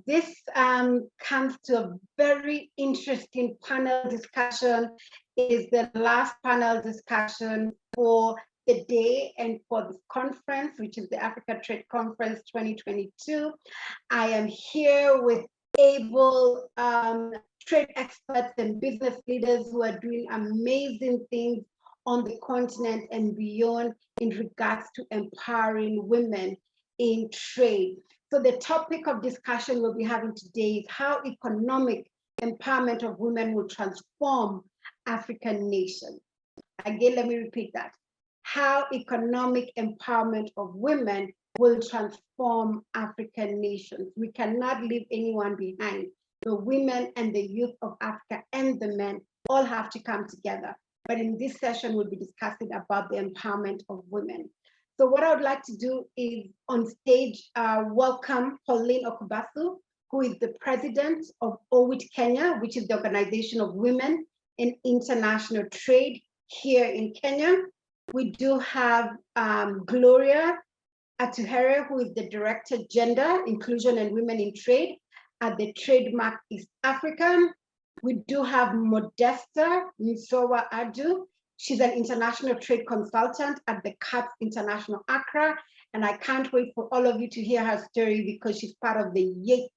this comes to a very interesting panel discussion. It is the last panel discussion for the day and for this conference, which is the Africa Trade Conference 2022. I am here with able trade experts and business leaders who are doing amazing things on the continent and beyond in regards to empowering women in trade. So the topic of discussion we'll be having today is how economic empowerment of women will transform African nations. Again, let me repeat that. How economic empowerment of women will transform African nations. We cannot leave anyone behind. The women and the youth of Africa and the men all have to come together. But in this session, we'll be discussing about the empowerment of women. So what I would like to do is on stage, welcome Pauline Okubasu, who is the president of OWIT Kenya, which is the Organization of Women in International Trade here in Kenya. We do have Gloria Atuheirwe, who is the Director, Gender, Inclusion and Women in Trade at the TradeMark East Africa. We do have Modesta, Nsowaa-Adu. She's an international trade consultant at the CATS International Accra. And I can't wait for all of you to hear her story because she's part of the Yates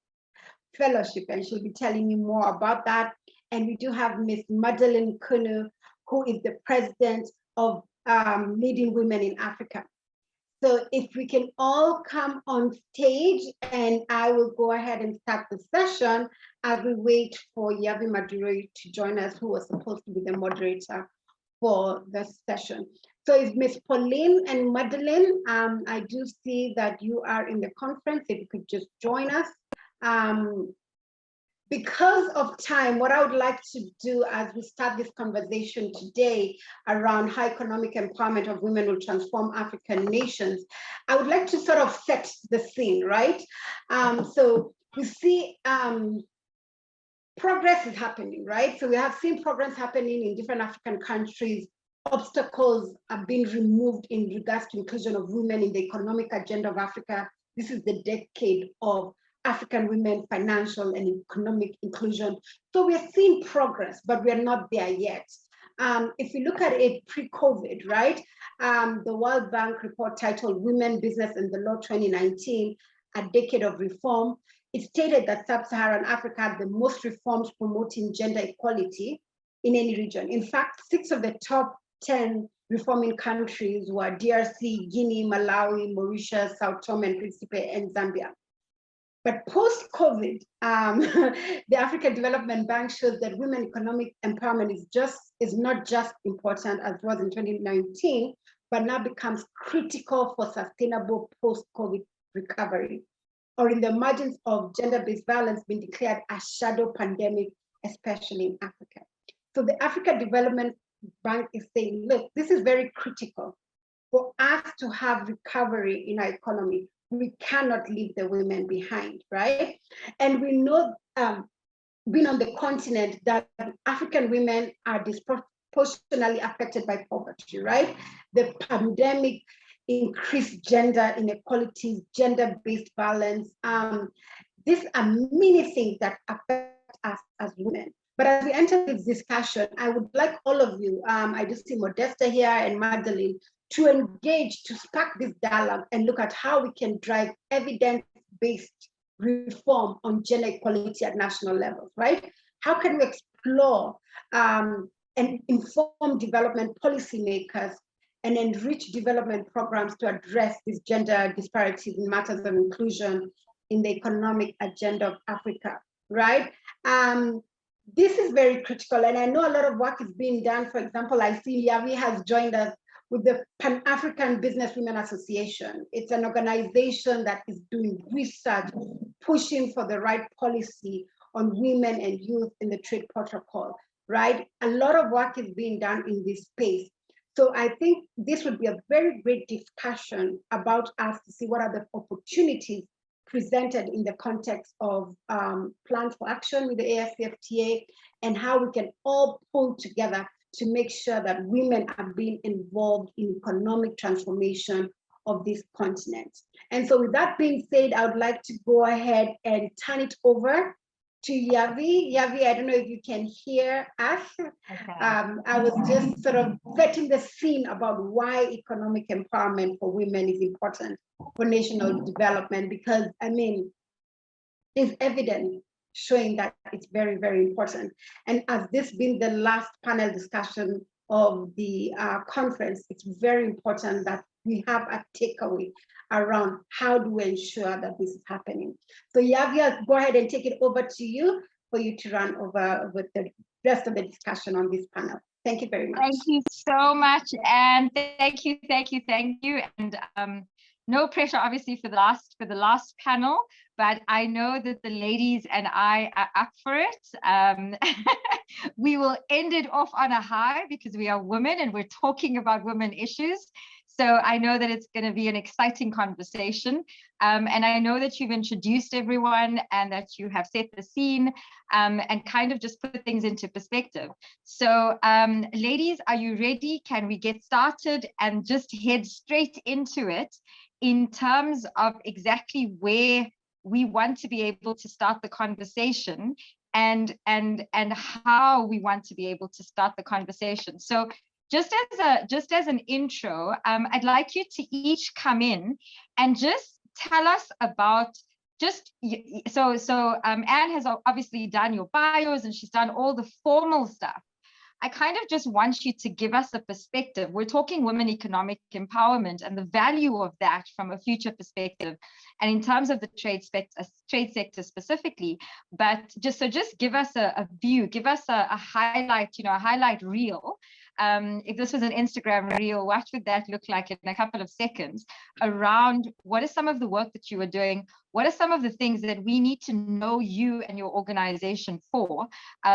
Fellowship and she'll be telling you more about that. And we do have Miss Madelein Mkunu, who is the president of Leading Women in Africa. So if we can all come on stage, and I will go ahead and start the session as we wait for Yavi Madurai to join us, who was supposed to be the moderator for the session. So if Miss Pauline and Madelein, I do see that you are in the conference, if you could just join us. Because of time, what I would like to do as we start this conversation today around how economic empowerment of women will transform African nations, I would like to sort of set the scene, right? So we see progress is happening, right? So we have seen progress happening in different African countries. Obstacles are being removed in regards to inclusion of women in the economic agenda of Africa. This is the decade of African women, financial and economic inclusion. So we are seeing progress, but we are not there yet. If you look at it pre-COVID, right? The World Bank report titled Women, Business and the Law 2019, A Decade of Reform, it stated that Sub-Saharan Africa had the most reforms promoting gender equality in any region. In fact, 6 of the top 10 reforming countries were DRC, Guinea, Malawi, Mauritius, Sao Tome and Principe, and Zambia. But post-COVID, the African Development Bank shows that women economic empowerment is not just important as was in 2019, but now becomes critical for sustainable post-COVID recovery, or in the margins of gender-based violence being declared a shadow pandemic, especially in Africa. So the African Development Bank is saying, look, this is very critical for us to have recovery in our economy. We cannot leave the women behind, right? And we know, being on the continent, that African women are disproportionately affected by poverty, right? The pandemic increased gender inequalities, gender-based violence. These are many things that affect us as women. But as we enter this discussion, I would like all of you, I just see Modesta here and Madelein, to engage, to spark this dialogue and look at how we can drive evidence-based reform on gender equality at national levels, right? How can we explore and inform development policymakers and enrich development programs to address these gender disparities in matters of inclusion in the economic agenda of Africa, right? This is very critical, and I know a lot of work is being done. For example, I see Yavi has joined us with the Pan-African Business Women Association. It's an organization that is doing research, pushing for the right policy on women and youth in the trade protocol, right? A lot of work is being done in this space. So I think this would be a very great discussion about us to see what are the opportunities presented in the context of plans for action with the AFCFTA and how we can all pull together to make sure that women are being involved in economic transformation of this continent. And so with that being said, I would like to go ahead and turn it over to Yavi. Yavi, I don't know if you can hear us. Okay. I was just sort of setting the scene about why economic empowerment for women is important for national development, because I mean, it's evident showing that it's very, very important. And as this being the last panel discussion of the conference, it's very important that we have a takeaway around how do we ensure that this is happening. So Yavi, I'll go ahead and take it over to you for you to run over with the rest of the discussion on this panel. Thank you very much. Thank you so much, and thank you. And no pressure, obviously, for the last panel, but I know that the ladies and I are up for it. We will end it off on a high because we are women and we're talking about women issues. So I know that it's going to be an exciting conversation. And I know that you've introduced everyone and that you have set the scene and kind of just put things into perspective. So ladies, are you ready? Can we get started and just head straight into it in terms of exactly where we want to be able to start the conversation and how we want to be able to start the conversation. So just as an intro, I'd like you to each come in and just tell us about Anne has obviously done your bios and she's done all the formal stuff. I kind of just want you to give us a perspective. We're talking women economic empowerment and the value of that from a future perspective, and in terms of the trade sector specifically. But just give us a view, give us a highlight, a highlight reel. If this was an Instagram reel, what would that look like in a couple of seconds around what is some of the work that you are doing? What are some of the things that we need to know you and your organization for,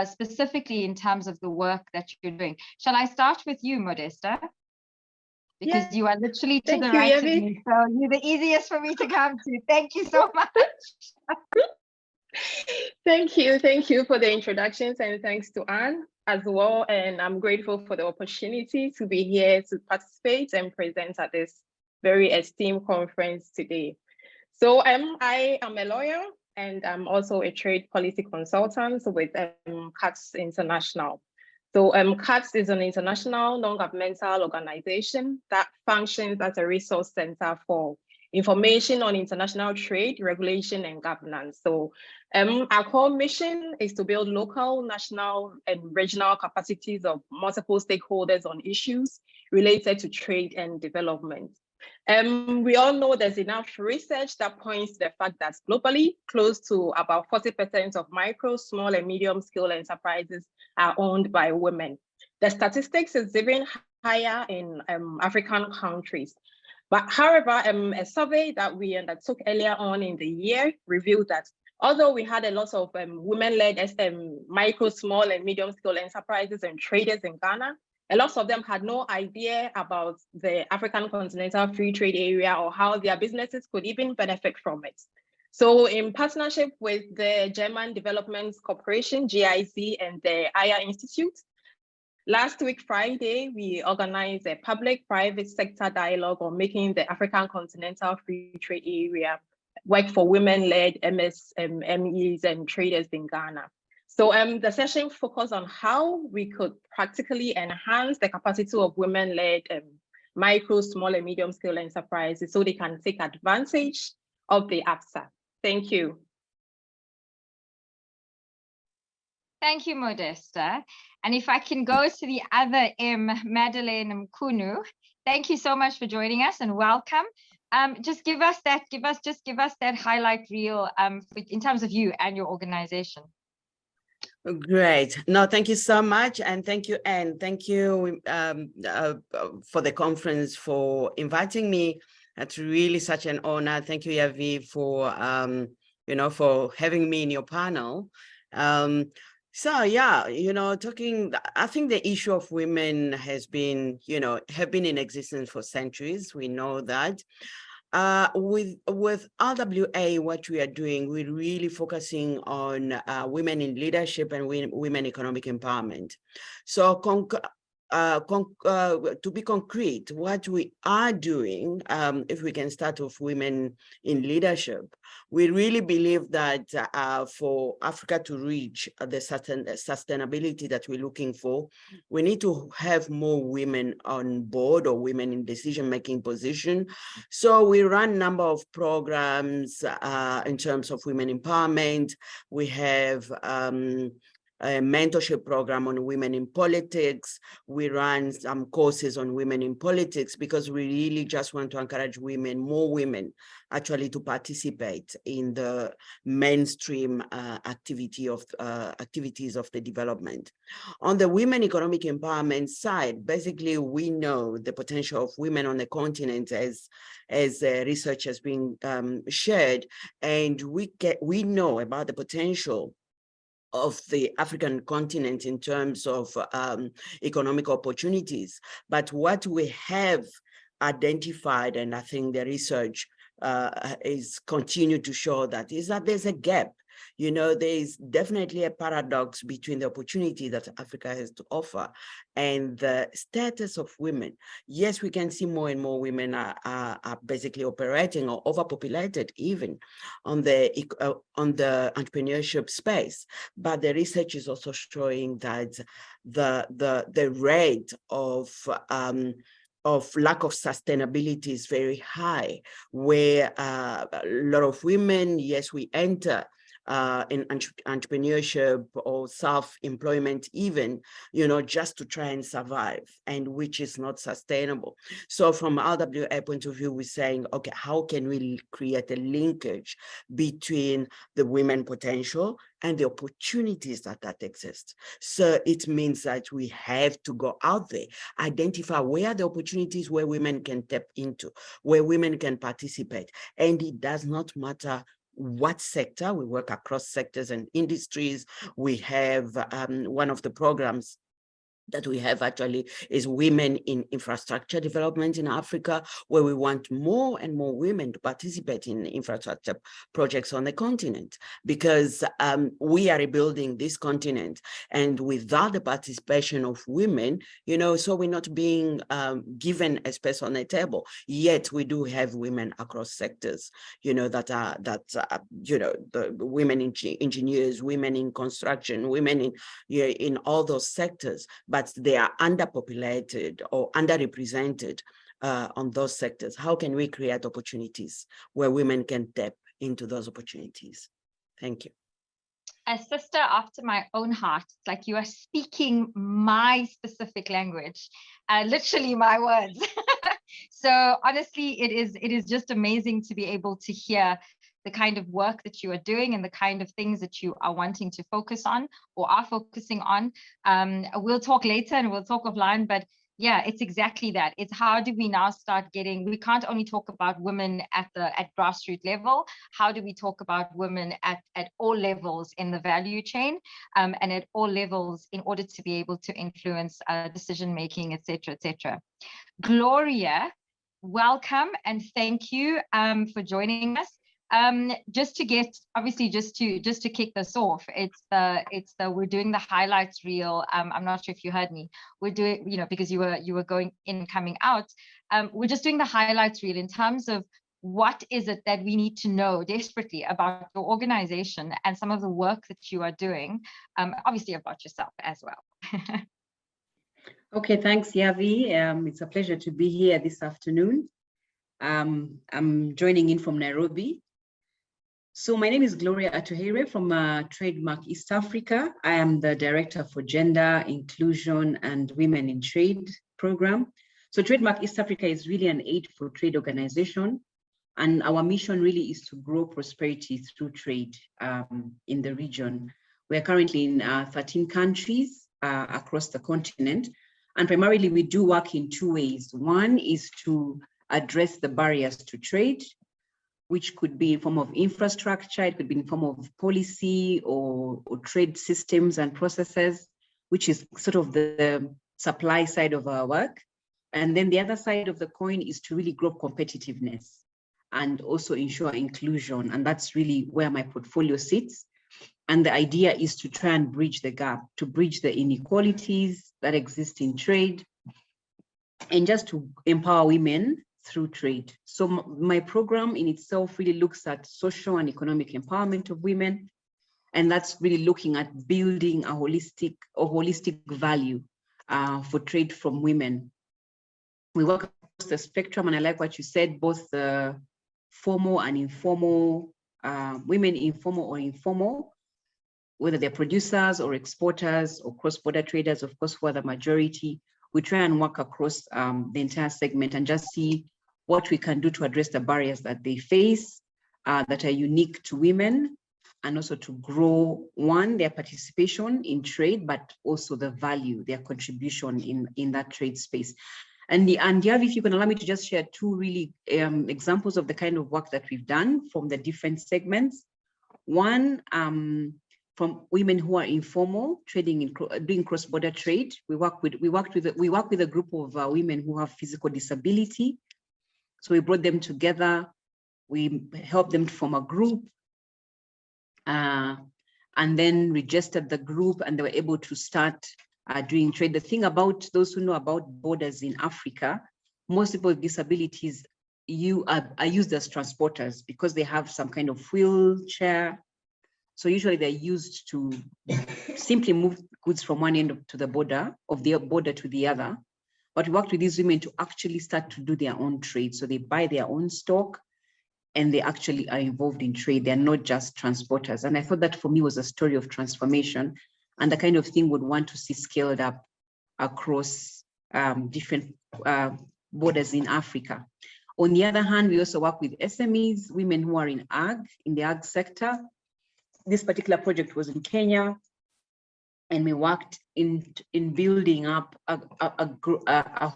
specifically in terms of the work that you're doing? Shall I start with you, Modesta? Because you are literally to the right of me, so you're the easiest for me to come to. Thank you so much. Thank you for the introductions, and thanks to Anne as well. And I'm grateful for the opportunity to be here to participate and present at this very esteemed conference today. So I am a lawyer and I'm also a trade policy consultant with CATS International. So CATS is an international non-governmental organization that functions as a resource center for information on international trade, regulation, and governance. So our core mission is to build local, national, and regional capacities of multiple stakeholders on issues related to trade and development. We all know there's enough research that points to the fact that globally, close to about 40% of micro, small, and medium-scale enterprises are owned by women. The statistics is even higher in African countries. But however, a survey that we undertook earlier on in the year revealed that although we had a lot of women-led micro, small, and medium-scale enterprises and traders in Ghana, a lot of them had no idea about the African Continental Free Trade Area or how their businesses could even benefit from it. So in partnership with the German Development Corporation, GIZ, and the Aya Institute, last week, Friday, we organized a public-private sector dialogue on making the African Continental Free Trade Area work for women-led MSMEs and traders in Ghana. So the session focused on how we could practically enhance the capacity of women-led micro, small, and medium-scale enterprises so they can take advantage of the AFSA. Thank you. Thank you, Modesta. And if I can go to the other M, Madelein Mkunu, thank you so much for joining us and welcome. Just give us that highlight reel in terms of you and your organization. Great. No, thank you so much. And thank you, Anne. Thank you for the conference, for inviting me. It's really such an honor. Thank you, Yavi, for, for having me in your panel. So yeah, I think the issue of women has been, have been in existence for centuries. We know that. With RWA, what we are doing, we're really focusing on women in leadership and women economic empowerment. So to be concrete, what we are doing, if we can start with women in leadership, we really believe that for Africa to reach the sustainability that we're looking for, we need to have more women on board or women in decision-making position. So we run a number of programs in terms of women empowerment. We have a mentorship program on women in politics. We run some courses on women in politics because we really just want to encourage women, more women actually to participate in the mainstream activities of the development. On the women economic empowerment side, basically we know the potential of women on the continent as research has been shared, and we know about the potential of the African continent in terms of economic opportunities. But what we have identified, and I think the research is continue to show that, is that there's a gap. You know, there's definitely a paradox between the opportunity that Africa has to offer and the status of women. Yes, we can see more and more women are basically operating or overpopulated even on the entrepreneurship space. But the research is also showing that the rate of lack of sustainability is very high, where a lot of women, yes, we enter in entrepreneurship or self-employment even, you know, just to try and survive, and which is not sustainable. So from RWA point of view, we're saying, okay, how can we create a linkage between the women potential and the opportunities that exist? So it means that we have to go out there, identify where are the opportunities where women can tap into, where women can participate. And it does not matter what sector. We work across sectors and industries. We have one of the programs that we have actually is women in infrastructure development in Africa, where we want more and more women to participate in infrastructure projects on the continent, because we are rebuilding this continent, and without the participation of women, you know, so we're not being given a space on the table. Yet we do have women across sectors, you know, you know, the women engineers, women in construction, women in all those sectors, but they are underpopulated or underrepresented on those sectors. How can we create opportunities where women can tap into those opportunities? Thank you. A sister after my own heart. It's like you are speaking my specific language, literally my words. So honestly, it is just amazing to be able to hear the kind of work that you are doing and the kind of things that you are wanting to focus on or are focusing on. We'll talk later and we'll talk offline, but yeah, it's exactly that. It's how do we now start getting, we can't only talk about women at grassroots level. How do we talk about women at all levels in the value chain, and at all levels in order to be able to influence decision-making, et cetera, et cetera. Gloria, welcome and thank you for joining us. Just to get, obviously, just to kick this off, we're doing the highlights reel. I'm not sure if you heard me. We're doing, you know, because you were going in and coming out. We're just doing the highlights reel in terms of what is it that we need to know desperately about your organization and some of the work that you are doing, obviously about yourself as well. Okay, thanks, Yavi. It's a pleasure to be here this afternoon. I'm joining in from Nairobi. So my name is Gloria Atuheirwe from TradeMark East Africa. I am the Director for Gender, Inclusion and Women in Trade program. So TradeMark East Africa is really an aid for trade organization. And our mission really is to grow prosperity through trade in the region. We are currently in 13 countries across the continent. And primarily we do work in two ways. One is to address the barriers to trade, which could be in form of infrastructure, it could be in form of policy or trade systems and processes, which is sort of the supply side of our work. And then the other side of the coin is to really grow competitiveness and also ensure inclusion. And that's really where my portfolio sits. And the idea is to try and bridge the gap, to bridge the inequalities that exist in trade, and just to empower women through trade. So my program in itself really looks at social and economic empowerment of women. And that's really looking at building a holistic value for trade from women. We work across the spectrum, and I like what you said, both the formal and informal, women informal or informal, whether they're producers or exporters or cross-border traders, of course, who are the majority. We try and work across the entire segment and just see what we can do to address the barriers that they face that are unique to women, and also to grow, one, their participation in trade, but also the value, their contribution in that trade space. And Yavi, if you can allow me to just share two really examples of the kind of work that we've done from the different segments. One, from women who are informal, trading doing cross-border trade. We work with a group of women who have physical disability. So we brought them together. We helped them to form a group, and then registered the group, and they were able to start doing trade. The thing about those who know about borders in Africa, most people with disabilities are used as transporters because they have some kind of wheelchair. So usually they're used to simply move goods from one end to the border to the other. But we worked with these women to actually start to do their own trade. So they buy their own stock and they actually are involved in trade. They're not just transporters. And I thought that for me was a story of transformation and the kind of thing we'd want to see scaled up across different borders in Africa. On the other hand, we also work with SMEs, women who are in the ag sector. This particular project was in Kenya, and we worked in building up a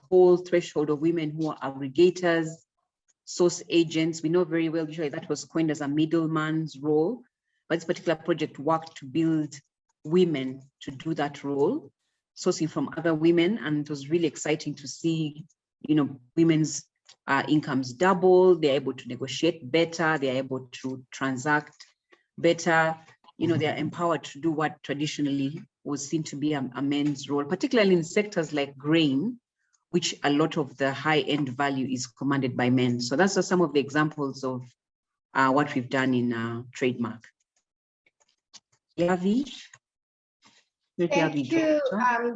whole threshold of women who are aggregators, source agents. We know very well, usually that was coined as a middleman's role, but this particular project worked to build women to do that role, sourcing from other women, and it was really exciting to see, women's incomes double. They're able to negotiate better. They're able to transact better. They're empowered to do what traditionally was seen to be a men's role, particularly in sectors like grain, which a lot of the high-end value is commanded by men. So that's just some of the examples of what we've done in TradeMark. Yavi? Thank you,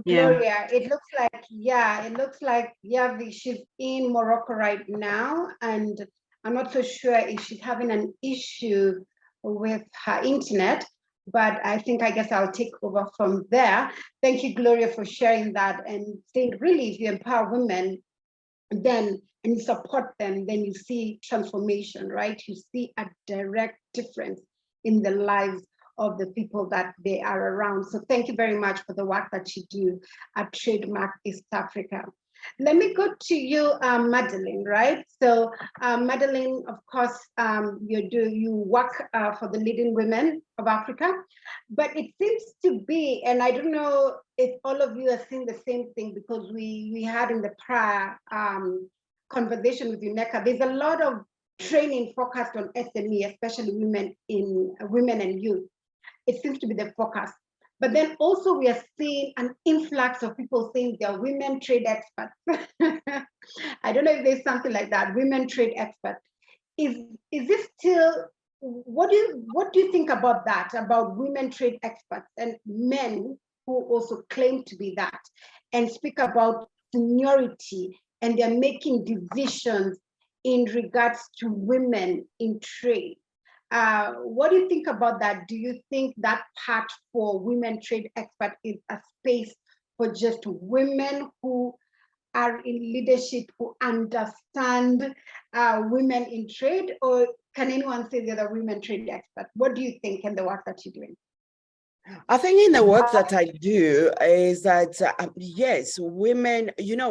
Gloria. It looks like Yavi, she's in Morocco right now, and I'm not so sure if she's having an issue with her internet, but I guess I'll take over from there. Thank you, Gloria, for sharing that and saying, really, if you empower women, and you support them, then you see transformation, right? You see a direct difference in the lives of the people that they are around. So thank you very much for the work that you do at TradeMark East Africa. Let me go to you, Madelein, right? So Madelein, of course, you work for the leading women of Africa, but it seems to be, and I don't know if all of you are seeing the same thing, because we had in the prior conversation with UNECA, there's a lot of training focused on SME, especially women and youth. It seems to be the focus. But then also we are seeing an influx of people saying they're women trade experts. I don't know if there's something like that, women trade experts. Is this still, what do you think about that, about women trade experts and men who also claim to be that and speak about seniority, and they're making decisions in regards to women in trade? What do you think about that? Do you think that part for women trade experts is a space for just women who are in leadership, who understand women in trade, or can anyone say they're the women trade expert? What do you think in the work that you're doing? I think in the work that I do is that, yes, women, you know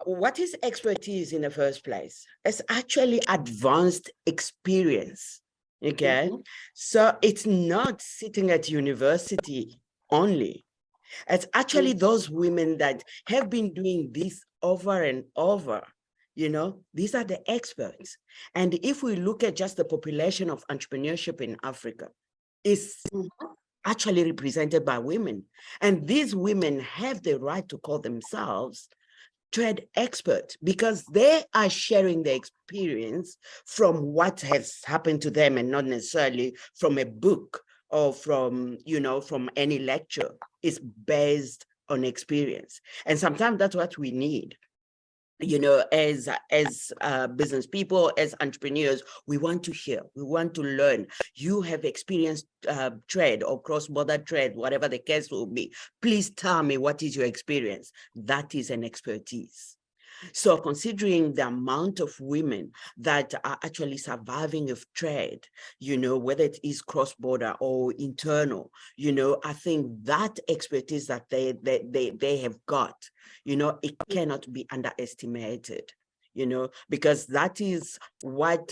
what is expertise in the first place? It's actually advanced experience. Okay, so it's not sitting at university only. It's actually those women that have been doing this over and over. These are the experts. And if we look at just the population of entrepreneurship in Africa, is actually represented by women. And these women have the right to call themselves trade experts because they are sharing their experience from what has happened to them and not necessarily from a book or from, from any lecture. It's based on experience. And sometimes that's what we need. As business people, as entrepreneurs, we want to hear, we want to learn. You have experienced trade or cross-border trade, whatever the case will be. Please tell me, what is your experience? That is an expertise. So considering the amount of women that are actually surviving of trade, whether it is cross-border or internal, I think that expertise that they have got, it cannot be underestimated. Because that is what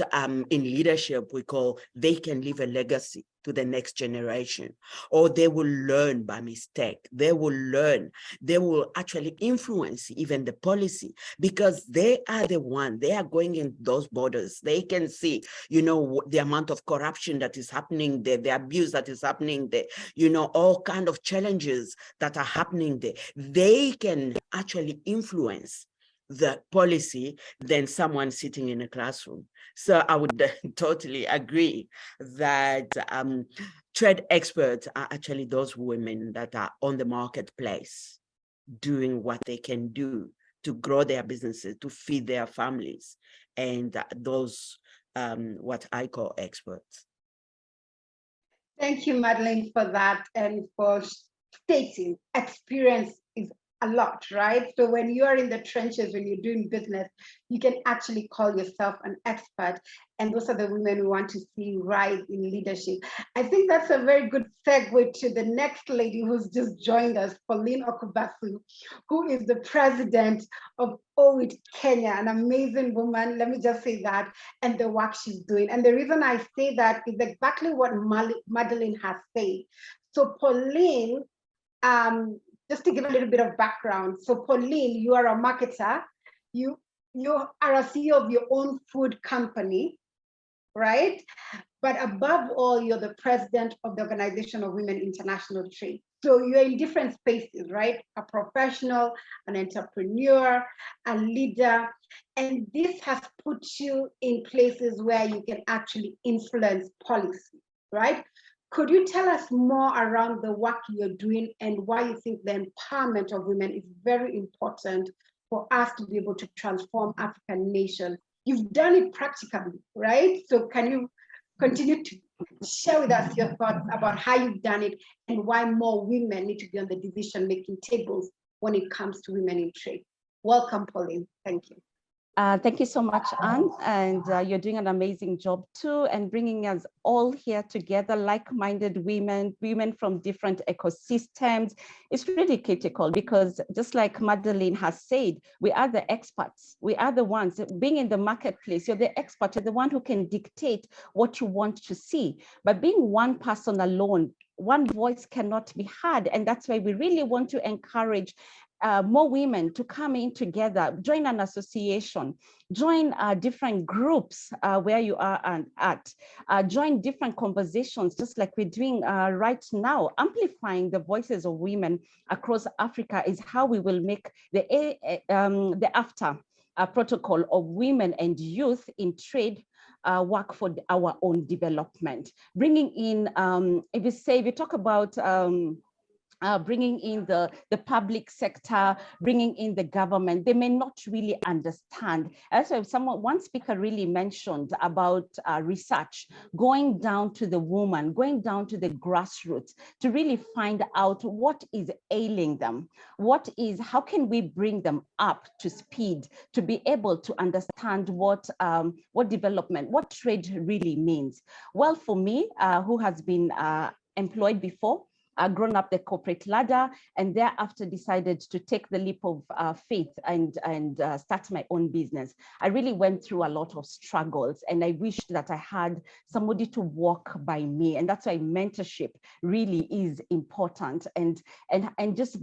in leadership we call, they can leave a legacy to the next generation, or they will learn by mistake. They will learn, they will actually influence even the policy, because they are the one, they are going in those borders. They can see, the amount of corruption that is happening there, the abuse that is happening there, all kind of challenges that are happening there. They can actually influence the policy than someone sitting in a classroom. So I would totally agree that trade experts are actually those women that are on the marketplace doing what they can do to grow their businesses, to feed their families, and those what I call experts. Thank you, Madelein, for that and for stating experience is a lot, right? So when you are in the trenches, when you're doing business, you can actually call yourself an expert. And those are the women we want to see rise in leadership. I think that's a very good segue to the next lady who's just joined us, Pauline Okubasu, who is the president of OWIT Kenya, an amazing woman, let me just say that, and the work she's doing. And the reason I say that is exactly what Madelein has said. So Pauline, just to give a little bit of background. So Pauline, you are a marketer. You are a CEO of your own food company, right? But above all, you're the president of the Organization of Women International Trade. So you're in different spaces, right? A professional, an entrepreneur, a leader. And this has put you in places where you can actually influence policy, right? Could you tell us more around the work you're doing and why you think the empowerment of women is very important for us to be able to transform African nations? You've done it practically, right? So can you continue to share with us your thoughts about how you've done it and why more women need to be on the decision-making tables when it comes to women in trade? Welcome, Pauline. Thank you. Thank you so much, Anne, and you're doing an amazing job too, and bringing us all here together, like-minded women from different ecosystems. It's really critical because just like Madelein has said, we are the experts. We are the ones being in the marketplace. You're the expert, you're the one who can dictate what you want to see. But being one person alone, one voice cannot be heard. And that's why we really want to encourage more women to come in together, join an association, join different groups where you are at, join different conversations, just like we're doing right now. Amplifying the voices of women across Africa is how we will make the AFTA protocol of women and youth in trade work for our own development. Bringing in, if you talk about bringing in the public sector, bringing in the government, they may not really understand. As one speaker really mentioned about research, going down to the woman, going down to the grassroots to really find out what is ailing them, how can we bring them up to speed to be able to understand what development, what trade really means. Well, for me, who has been employed before, grown up the corporate ladder, and thereafter decided to take the leap of faith and start my own business. I really went through a lot of struggles, and I wished that I had somebody to walk by me, and that's why mentorship really is important, and just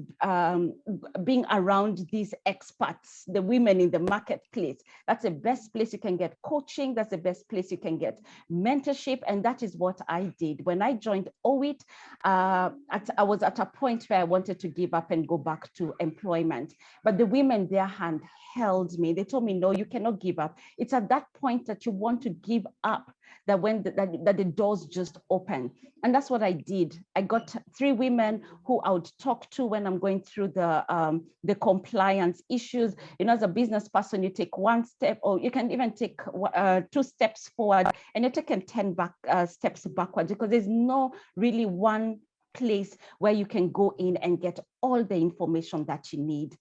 being around these experts, the women in the marketplace. That's the best place you can get coaching. That's the best place you can get mentorship, and that is what I did. When I joined OWIT, I was at a point where I wanted to give up and go back to employment, but the women there held me. They told me, no, you cannot give up. It's at that point that you want to give up that when that the doors just open. And that's what I did. I got 3 women who I would talk to when I'm going through the compliance issues. You know, as a business person, you take 1 step, or you can even take 2 steps forward, and you're taking 10 steps backwards, because there's no really one place where you can go in and get all the information that you need.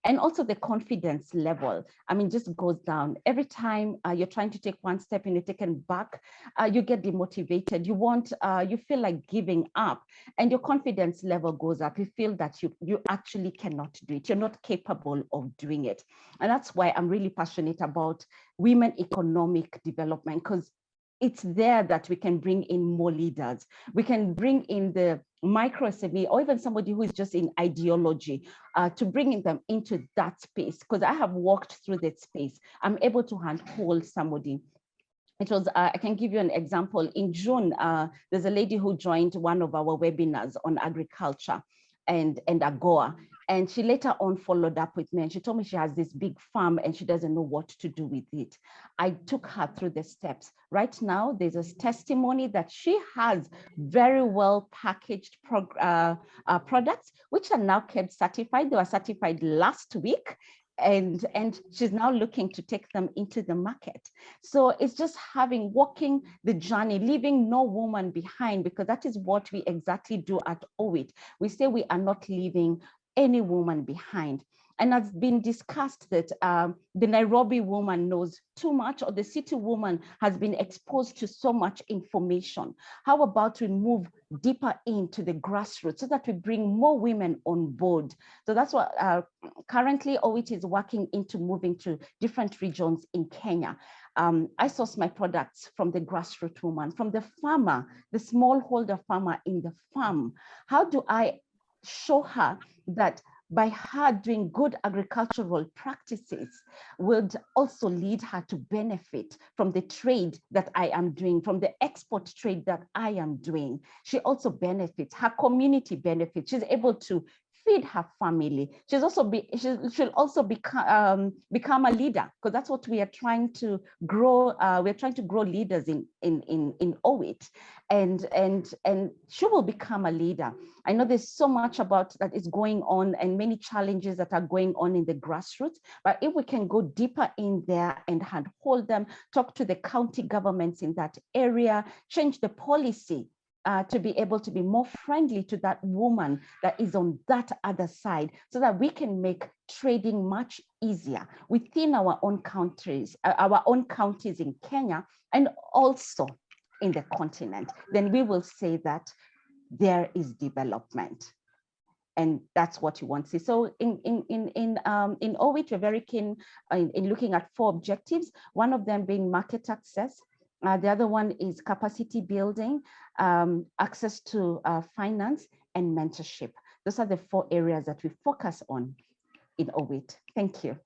And also the confidence level, I mean, just goes down. Every time you're trying to take 1 step and you're taken back, you get demotivated. You feel like giving up, and your confidence level goes up. You feel that you actually cannot do it. You're not capable of doing it. And that's why I'm really passionate about women economic development, because it's there that we can bring in more leaders. We can bring in the micro SME, or even somebody who is just in ideology, to bring them into that space, because I have walked through that space. I'm able to handhold somebody. It was, I can give you an example. In June, there's a lady who joined one of our webinars on agriculture and AGOA. And she later on followed up with me, and she told me she has this big farm and she doesn't know what to do with it. I took her through the steps. Right now, there's a testimony that she has very well packaged products, which are now kept certified. They were certified last week. And she's now looking to take them into the market. So it's just walking the journey, leaving no woman behind, because that is what we exactly do at OWIT. We say we are not leaving any woman behind. And it's been discussed that the Nairobi woman knows too much, or the city woman has been exposed to so much information. How about we move deeper into the grassroots so that we bring more women on board? So that's what currently OWIT is working into moving to different regions in Kenya. I source my products from the grassroots woman, from the farmer, the smallholder farmer in the farm. How do I show her that by her doing good agricultural practices would also lead her to benefit from the trade that I am doing, from the export trade that I am doing? She also benefits, her community benefits. She's able to feed her family. She'll also become a leader, because that's what we are trying to grow. We're trying to grow leaders in OWIT, and she will become a leader. I know there's so much about that is going on, and many challenges that are going on in the grassroots, but if we can go deeper in there and handhold them, talk to the county governments in that area, change the policy to be able to be more friendly to that woman that is on that other side, so that we can make trading much easier within our own countries, our own counties in Kenya, and also in the continent. Then we will say that there is development. And that's what you want to see. So in OWIT, we're very keen in looking at 4 objectives, one of them being market access. The other one is capacity building, access to finance, and mentorship. Those are the 4 areas that we focus on in OWIT. Thank you.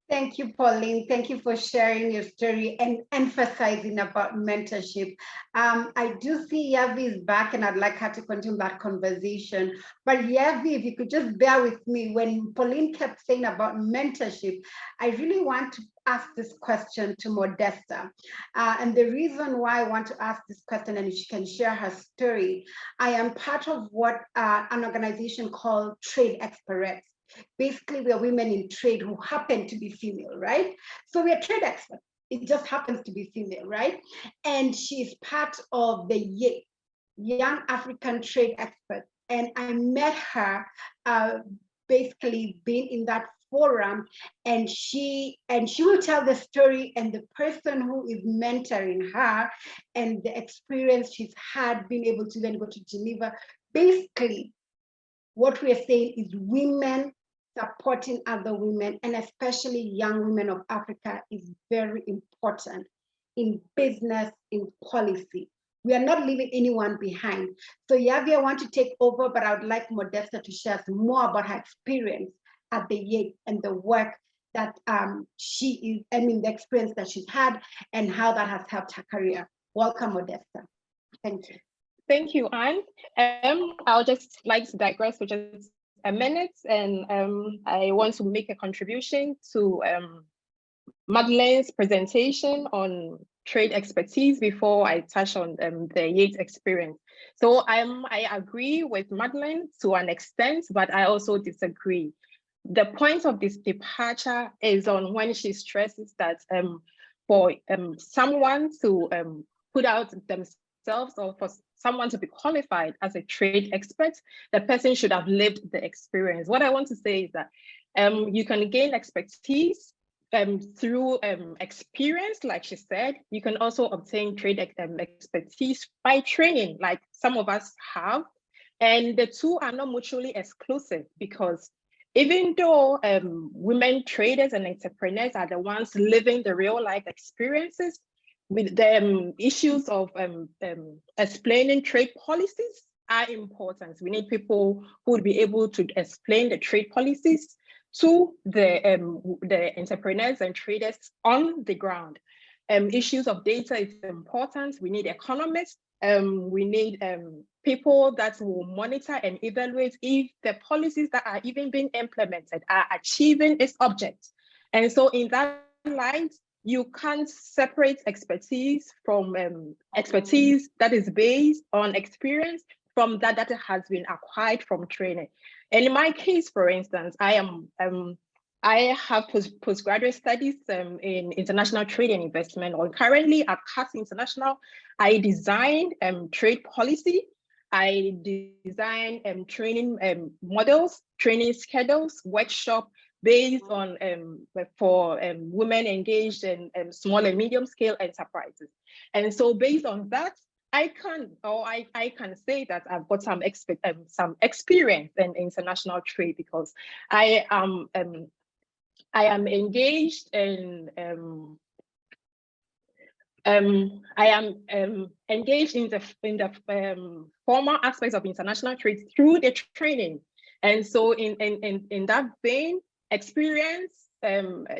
Thank you, Pauline. Thank you for sharing your story and emphasizing about mentorship. I do see Yavi is back, and I'd like her to continue that conversation. But Yavi, if you could just bear with me, when Pauline kept saying about mentorship, I really want to ask this question to Modesta. And the reason why I want to ask this question, and she can share her story, I am part of what an organization called Trade Experts. Basically, we are women in trade who happen to be female, right? So we are trade experts. It just happens to be female, right? And she's part of the Young African Trade Experts. And I met her basically been in that forum, and she will tell the story, and the person who is mentoring her and the experience she's had being able to then go to Geneva. Basically, what we are saying is women supporting other women, and especially young women of Africa, is very important in business, in policy. We are not leaving anyone behind. So Yavi, I want to take over, but I would like Modesta to share some more about her experience at the Yates and the work that the experience that she's had and how that has helped her career. Welcome, Modesta. Thank you. Thank you, Anne. I'll just like to digress for just a minute, and I want to make a contribution to Madelein's presentation on trade expertise before I touch on the Yates experience. So I agree with Madelein to an extent, but I also disagree. The point of this departure is on when she stresses that for someone to put out themselves, or for someone to be qualified as a trade expert, the person should have lived the experience. What I want to say is that you can gain expertise through experience, like she said. You can also obtain trade expertise by training, like some of us have. And the two are not mutually exclusive, because even though women traders and entrepreneurs are the ones living the real life experiences, with the issues of explaining trade policies are important. We need people who would be able to explain the trade policies to the entrepreneurs and traders on the ground. Issues of data is important. We need economists. We need people that will monitor and evaluate if the policies that are even being implemented are achieving its objects. And so in that light, you can't separate expertise from expertise that is based on experience from that has been acquired from training. And in my case, for instance, I have postgraduate studies in international trade and investment, or currently at CAS International. I designed trade policy. I designed training models, training schedules, workshop based on for women engaged in small and medium scale enterprises. And so based on that, I can say that I've got some experience in international trade, because I am engaged in engaged in the formal aspects of international trade through the training. And so in that vein, experience,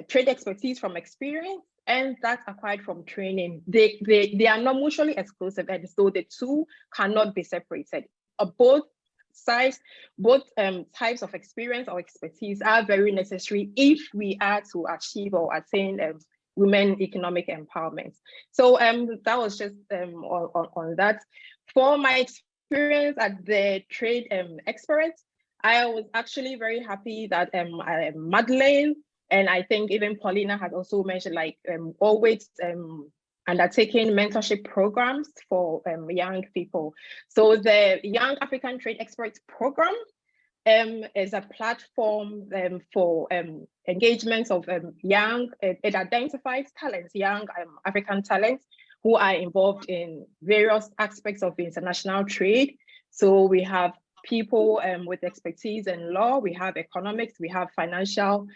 trade expertise from experience, and that's acquired from training, they are not mutually exclusive, and so the two cannot be separated. Both sides, both types of experience or expertise are very necessary if we are to achieve or attain women economic empowerment. So that was just on that. For my experience at the trade expert, I was actually very happy that Madelein, and I think even Pauline had also mentioned, like OWIT undertaking mentorship programs for young people. So the Young African Trade Experts Program is a platform for engagements of young, it identifies talents, young African talents who are involved in various aspects of international trade. So we have people with expertise in law, we have economics, we have financial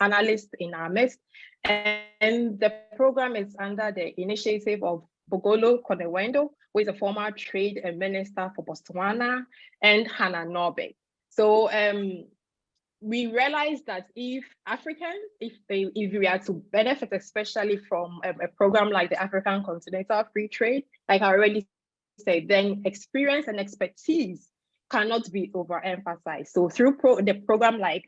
analysts in our midst. And the program is under the initiative of Bogolo Konewendo, who is a former trade minister for Botswana, and Hannah Norbeck. So we realized that if Africans, if we are to benefit especially from a program like the African Continental Free Trade, like I already said, then experience and expertise cannot be overemphasized. So through the program like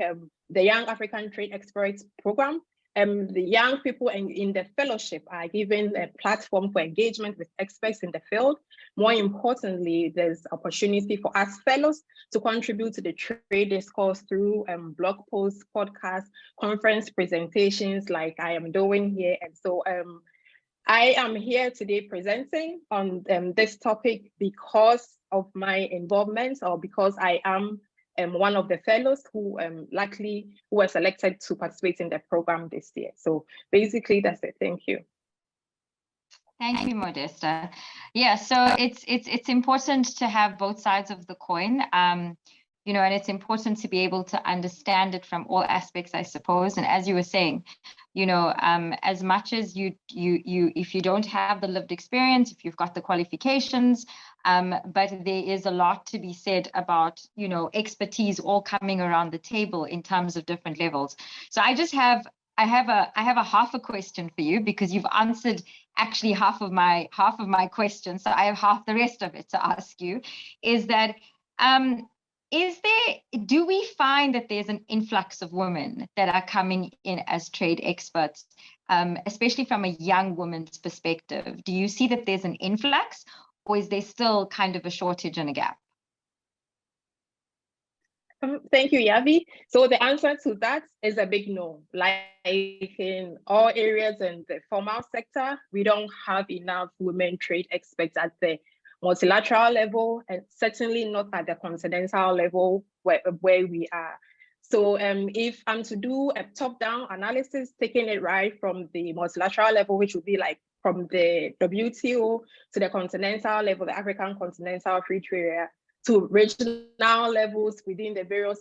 the Young African Trade Experts Program, the young people in the fellowship are given a platform for engagement with experts in the field. More importantly, there's opportunity for us fellows to contribute to the trade discourse through blog posts, podcasts, conference presentations like I am doing here. And so I am here today presenting on this topic because of my involvement, or because I am one of the fellows who were selected to participate in the program this year. So basically that's it. Thank you. Thank you, Modesta. Yeah, so it's important to have both sides of the coin, you know, and it's important to be able to understand it from all aspects, I suppose. And as you were saying, you know, as much as if you don't have the lived experience, if you've got the qualifications, but there is a lot to be said about, you know, expertise all coming around the table in terms of different levels. So I have a half a question for you, because you've answered actually half of my question. So I have half the rest of it to ask you, is that do we find that there's an influx of women that are coming in as trade experts, especially from a young woman's perspective? Do you see that there's an influx, or is there still kind of a shortage and a gap? Thank you, Yavi. So the answer to that is a big no. Like in all areas in the formal sector, we don't have enough women trade experts at the multilateral level, and certainly not at the continental level where we are. So if I'm to do a top-down analysis, taking it right from the multilateral level, which would be like from the WTO to the continental level, the African Continental Free Trade Area, to regional levels within the various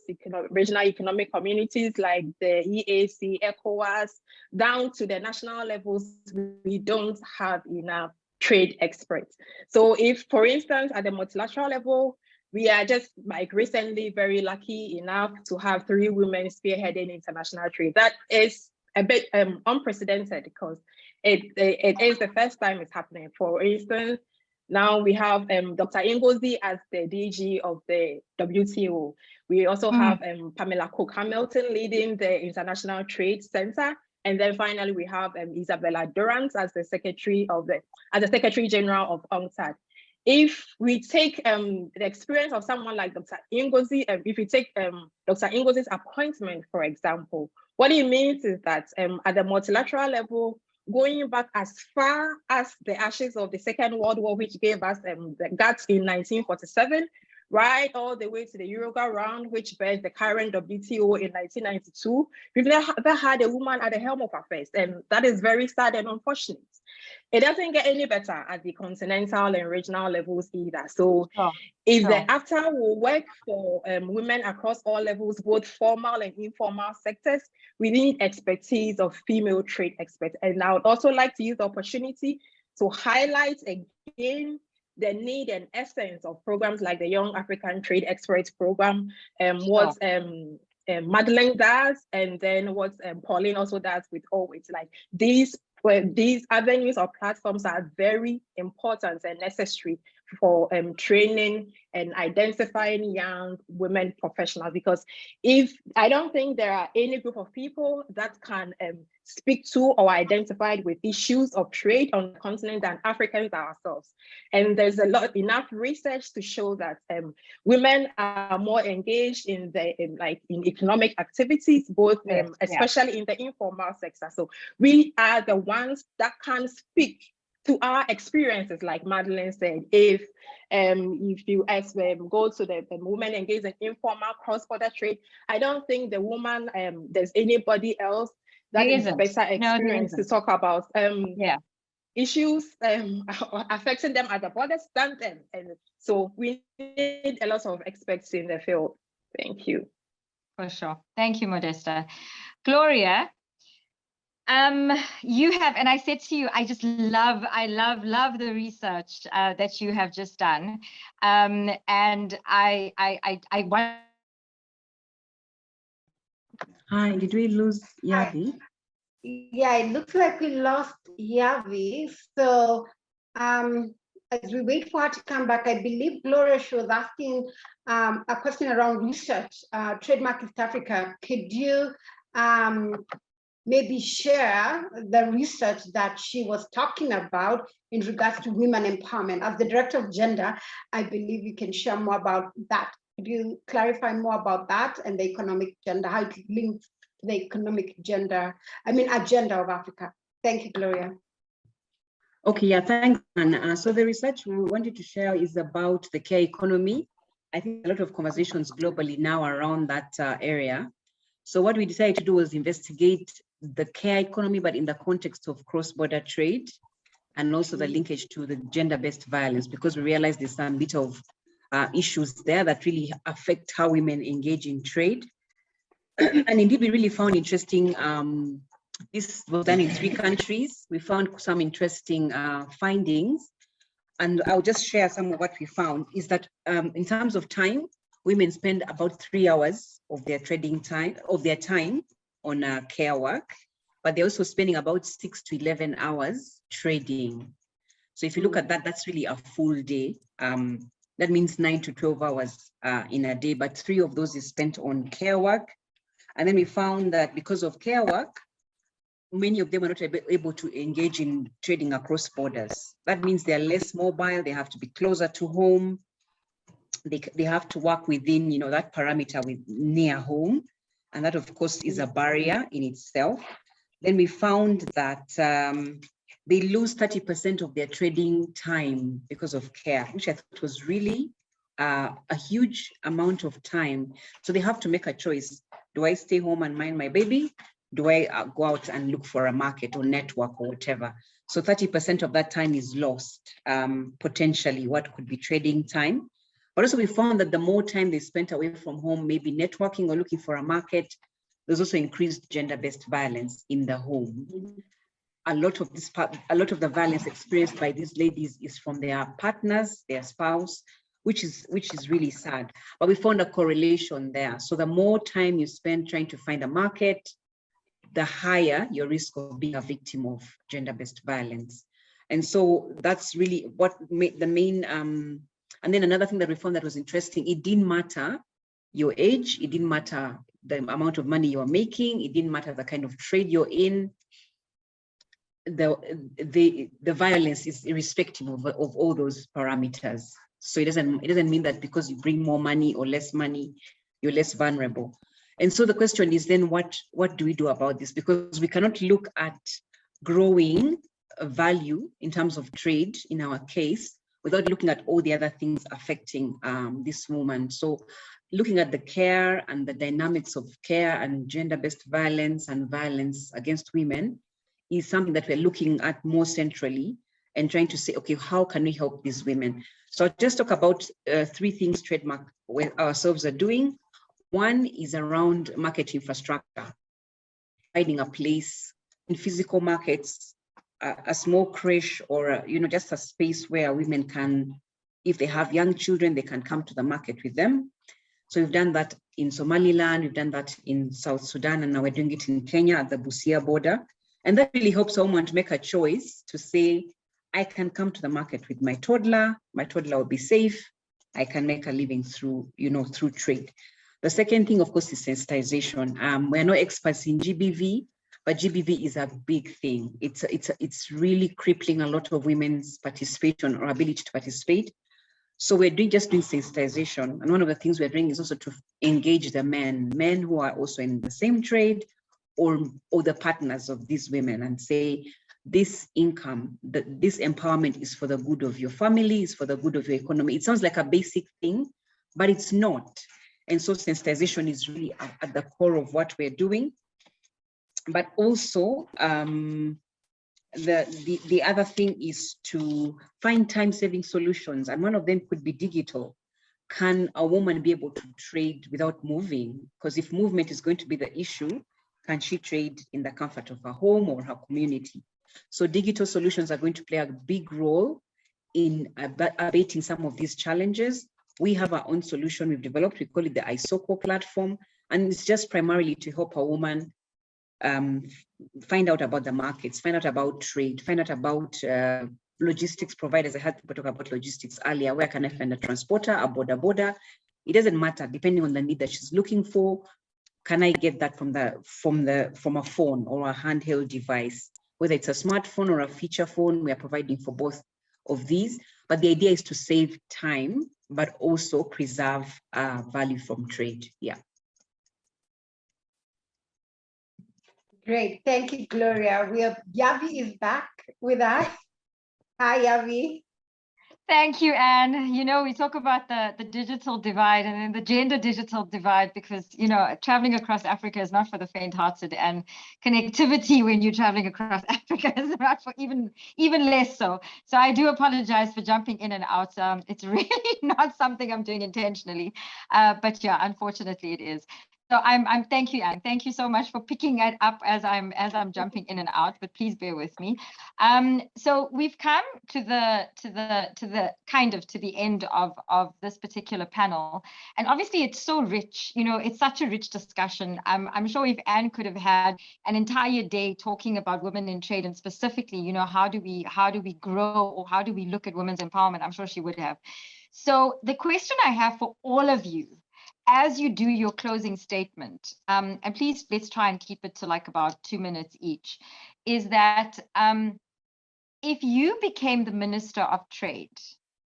regional economic communities like the EAC, ECOWAS, down to the national levels, we don't have enough trade experts. So if, for instance, at the multilateral level, we are just like recently very lucky enough to have 3 women spearheading international trade. That is a bit unprecedented, because it is the first time it's happening. For instance, now we have Dr. Ngozi as the DG of the WTO. We also have Pamela Cook-Hamilton leading the International Trade Center. And then finally, we have Isabella Durant as the Secretary General of UNCTAD. If we take the experience of someone like Dr. Ngozi, if we take Dr. Ngozi's appointment, for example, what it means is that at the multilateral level, going back as far as the ashes of the Second World War, which gave us the GATT in 1947, right all the way to the Uruguay round, which bears the current WTO in 1992. We've never had a woman at the helm of affairs, and that is very sad and unfortunate. It doesn't get any better at the continental and regional levels either. So if the AFTA will work for women across all levels, both formal and informal sectors, we need expertise of female trade experts. And I would also like to use the opportunity to highlight again the need and essence of programs like the Young African Trade Experts Program, what Madelein does, and then what Pauline also does with OWIT. Like these avenues or platforms are very important and necessary for training and identifying young women professionals, because I don't think there are any group of people that can speak to or identify with issues of trade on the continent than Africans ourselves. And there's enough research to show that women are more engaged in economic activities, both especially in the informal sector. So we are the ones that can speak to our experiences, like Madelein said. If you go to the women engaged in informal cross-border trade, I don't think the woman, there's anybody else that is better experienced to talk about issues affecting them at the borders than them. And so we need a lot of experts in the field. Thank you. For sure. Thank you, Modesta. Gloria, you have, and I said to you, I love the research that you have just done. And I want. Hi, did we lose Yavi? Yeah, it looks like we lost Yavi. So as we wait for her to come back, I believe Gloria, she was asking a question around research, TradeMark East Africa. Could you maybe share the research that she was talking about in regards to women empowerment? As the Director of Gender, I believe you can share more about that. Could you clarify more about that and the economic gender, how it links to the economic agenda of Africa? Thank you, Gloria. Okay, yeah, thanks, Anna. So the research we wanted to share is about the care economy I think a lot of conversations globally now around that area. So what we decided to do was investigate the care economy, but in the context of cross-border trade, and also the linkage to the gender-based violence, because we realized there's some bit of issues there that really affect how women engage in trade. And indeed, we really found interesting, this was done in 3 countries. We found some interesting findings, and I'll just share some of what we found is that in terms of time, women spend about 3 hours of their time on care work, but they're also spending about 6 to 11 hours trading. So if you look at that, that's really a full day. That means 9 to 12 hours in a day, but 3 of those is spent on care work. And then we found that because of care work, many of them are not able to engage in trading across borders. That means they're less mobile, they have to be closer to home. They have to work within, that parameter with near home. And that, of course, is a barrier in itself. Then we found that they lose 30% of their trading time because of care, which I thought was really a huge amount of time. So they have to make a choice. Do I stay home and mind my baby? Do I go out and look for a market or network or whatever? So 30% of that time is lost, potentially what could be trading time. But also we found that the more time they spent away from home, maybe networking or looking for a market, there's also increased gender-based violence in the home. A lot of the violence experienced by these ladies is from their partners, their spouse, which is really sad. But we found a correlation there. So the more time you spend trying to find a market, the higher your risk of being a victim of gender-based violence. And so that's really what made the main, and then another thing that we found that was interesting, it didn't matter your age, it didn't matter the amount of money you're making, it didn't matter the kind of trade you're in, the violence is irrespective of all those parameters. So it doesn't mean that because you bring more money or less money, you're less vulnerable. And so the question is then what do we do about this? Because we cannot look at growing value in terms of trade in our case without looking at all the other things affecting this woman. So looking at the care and the dynamics of care and gender-based violence and violence against women is something that we're looking at more centrally and trying to say, okay, how can we help these women? So I'll just talk about 3 things TradeMark ourselves are doing. One is around market infrastructure, finding a place in physical markets, a small creche or, just a space where women can, if they have young children, they can come to the market with them. So we've done that in Somaliland, we've done that in South Sudan, and now we're doing it in Kenya at the Busia border. And that really helps a woman to make a choice to say, I can come to the market with my toddler will be safe, I can make a living through, through trade. The second thing, of course, is sensitization. We're no experts in GBV, but GBV is a big thing. It's really crippling a lot of women's participation or ability to participate. So we're just doing sensitization. And one of the things we're doing is also to engage the men who are also in the same trade or the partners of these women and say, this income, this empowerment is for the good of your family, is for the good of your economy. It sounds like a basic thing, but it's not. And so sensitization is really at the core of what we're doing. But also, the other thing is to find time-saving solutions. And one of them could be digital. Can a woman be able to trade without moving? Because if movement is going to be the issue, can she trade in the comfort of her home or her community? So digital solutions are going to play a big role in abating some of these challenges. We have our own solution we've developed. We call it the ISOCO platform. And it's just primarily to help a woman find out about the markets, find out about trade, find out about logistics providers. I had people talk about logistics earlier. Where can I find a transporter, a border? It doesn't matter, depending on the need that she's looking for. Can I get that from a phone or a handheld device? Whether it's a smartphone or a feature phone, we are providing for both of these. But the idea is to save time, but also preserve value from trade. Yeah. Great, thank you, Gloria. Yavi is back with us. Hi, Yavi. Thank you, Anne. You know, we talk about the digital divide and then the gender digital divide because, you know, traveling across Africa is not for the faint-hearted, and connectivity when you're traveling across Africa is not for even less so. So I do apologize for jumping in and out. It's really not something I'm doing intentionally, but yeah, unfortunately it is. So I'm thank you, Anne. Thank you so much for picking it up as I'm jumping in and out, but please bear with me. So we've come to the end of this particular panel, and obviously it's so rich. You know, it's such a rich discussion. I'm sure if Anne could have had an entire day talking about women in trade, and specifically, you know, how do we grow, or how do we look at women's empowerment, I'm sure she would have. So the question I have for all of you, as you do your closing statement, and please let's try and keep it to like about 2 minutes each, is that if you became the Minister of Trade,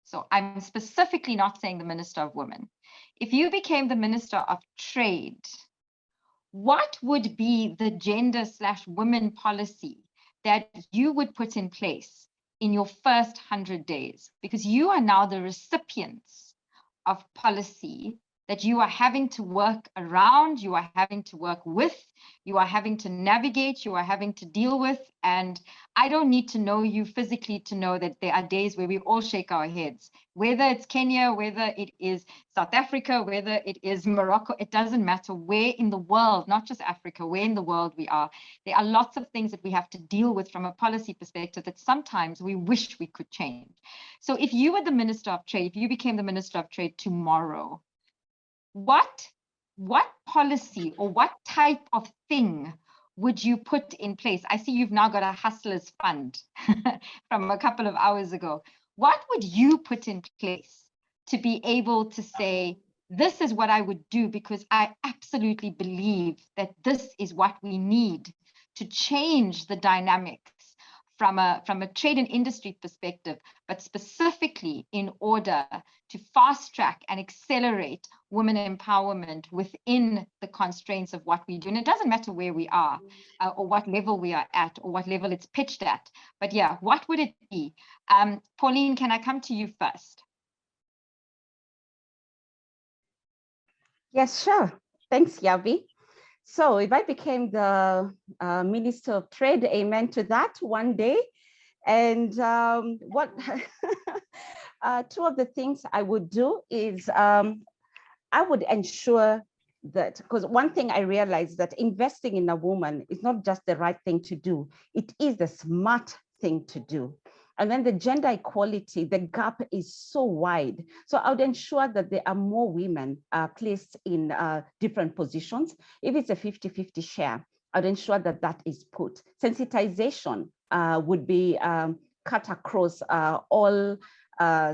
so I'm specifically not saying the Minister of Women, if you became the Minister of Trade, what would be the gender/women policy that you would put in place in your first 100 days? Because you are now the recipients of policy that you are having to work around, you are having to work with, you are having to navigate, you are having to deal with. And I don't need to know you physically to know that there are days where we all shake our heads, whether it's Kenya, whether it is South Africa, whether it is Morocco, it doesn't matter where in the world, not just Africa, where in the world we are. There are lots of things that we have to deal with from a policy perspective that sometimes we wish we could change. So if you were the Minister of Trade, if you became the Minister of Trade tomorrow, what policy or what type of thing would you put in place? I see you've now got a hustlers fund from a couple of hours ago. What would you put in place to be able to say, this is what I would do, because I absolutely believe that this is what we need to change the dynamics from a trade and industry perspective, but specifically in order to fast track and accelerate women empowerment within the constraints of what we do. And it doesn't matter where we are or what level we are at or what level it's pitched at. But yeah, what would it be? Pauline, can I come to you first? Yes, sure. Thanks, Yavi. So if I became the Minister of Trade, amen to that one day. And what two of the things I would do is I would ensure that, because one thing I realized that investing in a woman is not just the right thing to do, it is the smart thing to do. And then the gender equality, the gap is so wide. So I would ensure that there are more women placed in different positions. If it's a 50-50 share, I'd ensure that that is put. Sensitization would be cut across all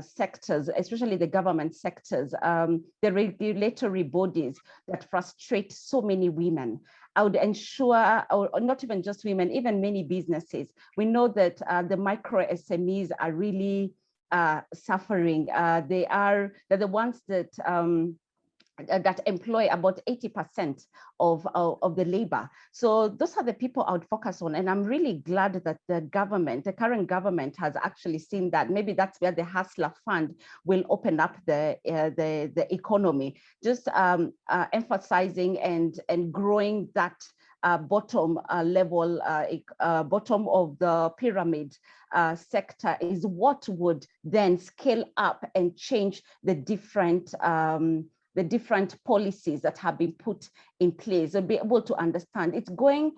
sectors, especially the government sectors, the regulatory bodies that frustrate so many women. I would ensure, or not even just women, even many businesses. We know that the micro SMEs are really suffering. They're the ones that that employ about 80% of the labor. So those are the people I would focus on. And I'm really glad that the current government has actually seen that. Maybe that's where the Hustler Fund will open up the economy, just emphasizing and growing that bottom level, bottom of the pyramid sector is what would then scale up and change the different policies that have been put in place and be able to understand. It's going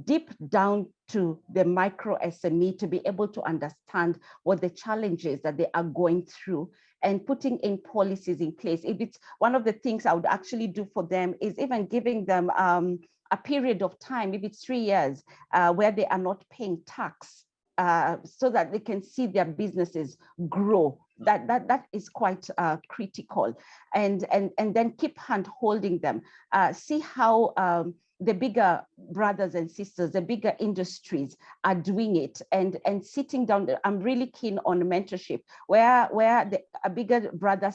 deep down to the micro SME to be able to understand what the challenges that they are going through and putting in policies in place. If it's one of the things I would actually do for them is even giving them a period of time, if it's 3 years, where they are not paying tax, so that they can see their businesses grow. That is quite critical, and then keep hand holding them. See how the bigger brothers and sisters, the bigger industries are doing it, and sitting down. I'm really keen on mentorship, where a bigger brother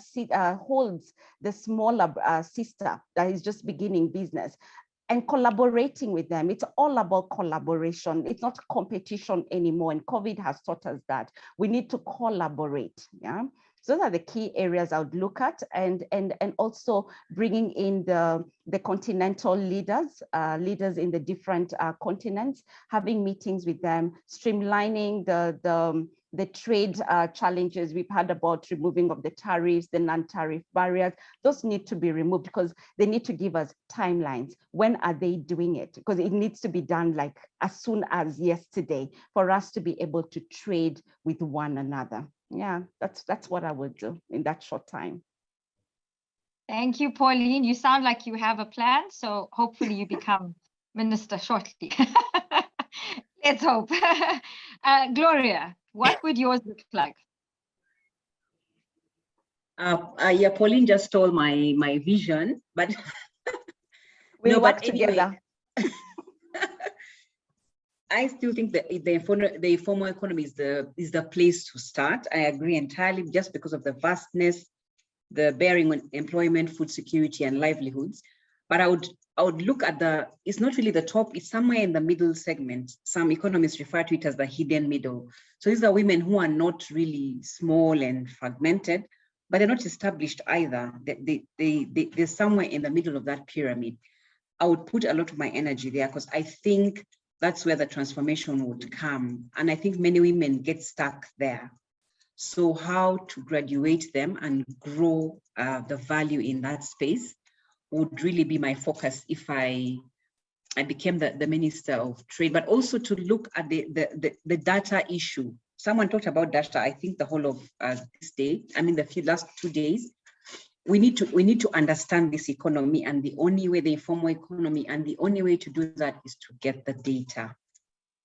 holds the smaller sister that is just beginning business. and collaborating with them. It's all about collaboration. It's not competition anymore. And COVID has taught us that we need to collaborate. Yeah. So those are the key areas I would look at, and also bringing in the continental leaders, leaders in the different continents, having meetings with them, streamlining the trade challenges we've had about removing of the tariffs, the non-tariff barriers. Those need to be removed because they need to give us timelines. When are they doing it? Because it needs to be done like as soon as yesterday for us to be able to trade with one another. Yeah, that's what I would do in that short time. Thank you, Pauline. You sound like you have a plan, so hopefully you become minister shortly. Let's hope. Gloria, what would yours look like? Yeah, Pauline just stole my vision, but we'll work anyway, together. I still think that the informal economy is the place to start. I agree entirely, just because of the vastness, the bearing on employment, food security, and livelihoods. But I would look at it's not really the top, it's somewhere in the middle segment. Some economists refer to it as the hidden middle. So these are women who are not really small and fragmented, but they're not established either. They're somewhere in the middle of that pyramid. I would put a lot of my energy there because I think that's where the transformation would come. And I think many women get stuck there. So how to graduate them and grow the value in that space would really be my focus if I became the Minister of Trade, but also to look at the data issue. Someone talked about data, I think the whole of this day, the last 2 days. We need to understand this economy, and the only way, the informal economy, and the only way to do that is to get the data,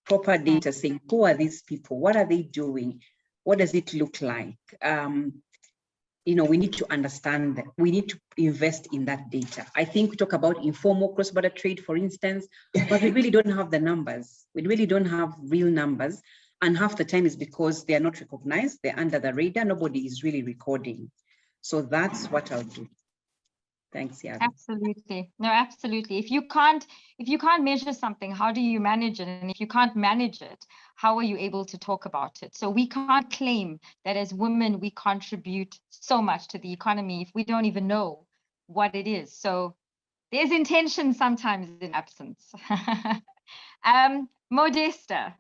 proper data, saying who are these people, what are they doing, what does it look like? We need to understand that. We need to invest in that data. I think we talk about informal cross-border trade, for instance, but we really don't have the numbers. We really don't have real numbers, and half the time is because they are not recognized. They're under the radar. Nobody is really recording. So that's what I'll do. Thanks, Yavi. Absolutely. No, absolutely. If you can't measure something, how do you manage it? And if you can't manage it, how are you able to talk about it? So we can't claim that as women, we contribute so much to the economy if we don't even know what it is. So there's intention sometimes in absence. Modesta.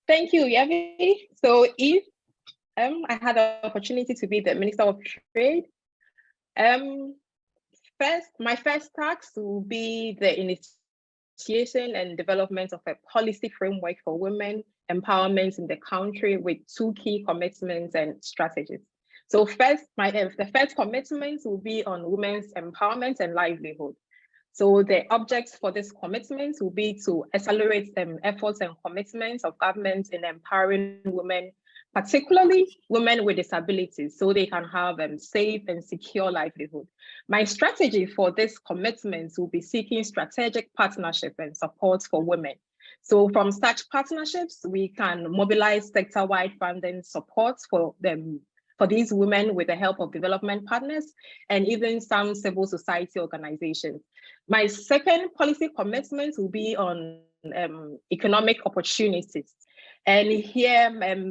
Thank you, Yavi. So if I had the opportunity to be the Minister of Trade, my first task will be the initiation and development of a policy framework for women empowerment in the country with 2 key commitments and strategies. So first, the first commitment will be on women's empowerment and livelihood. So the objects for this commitment will be to accelerate efforts and commitments of government in empowering women, particularly women with disabilities, so they can have safe and secure livelihood. My strategy for this commitment will be seeking strategic partnership and support for women. So from such partnerships, we can mobilize sector-wide funding support for these women with the help of development partners and even some civil society organizations. My second policy commitment will be on economic opportunities. And here,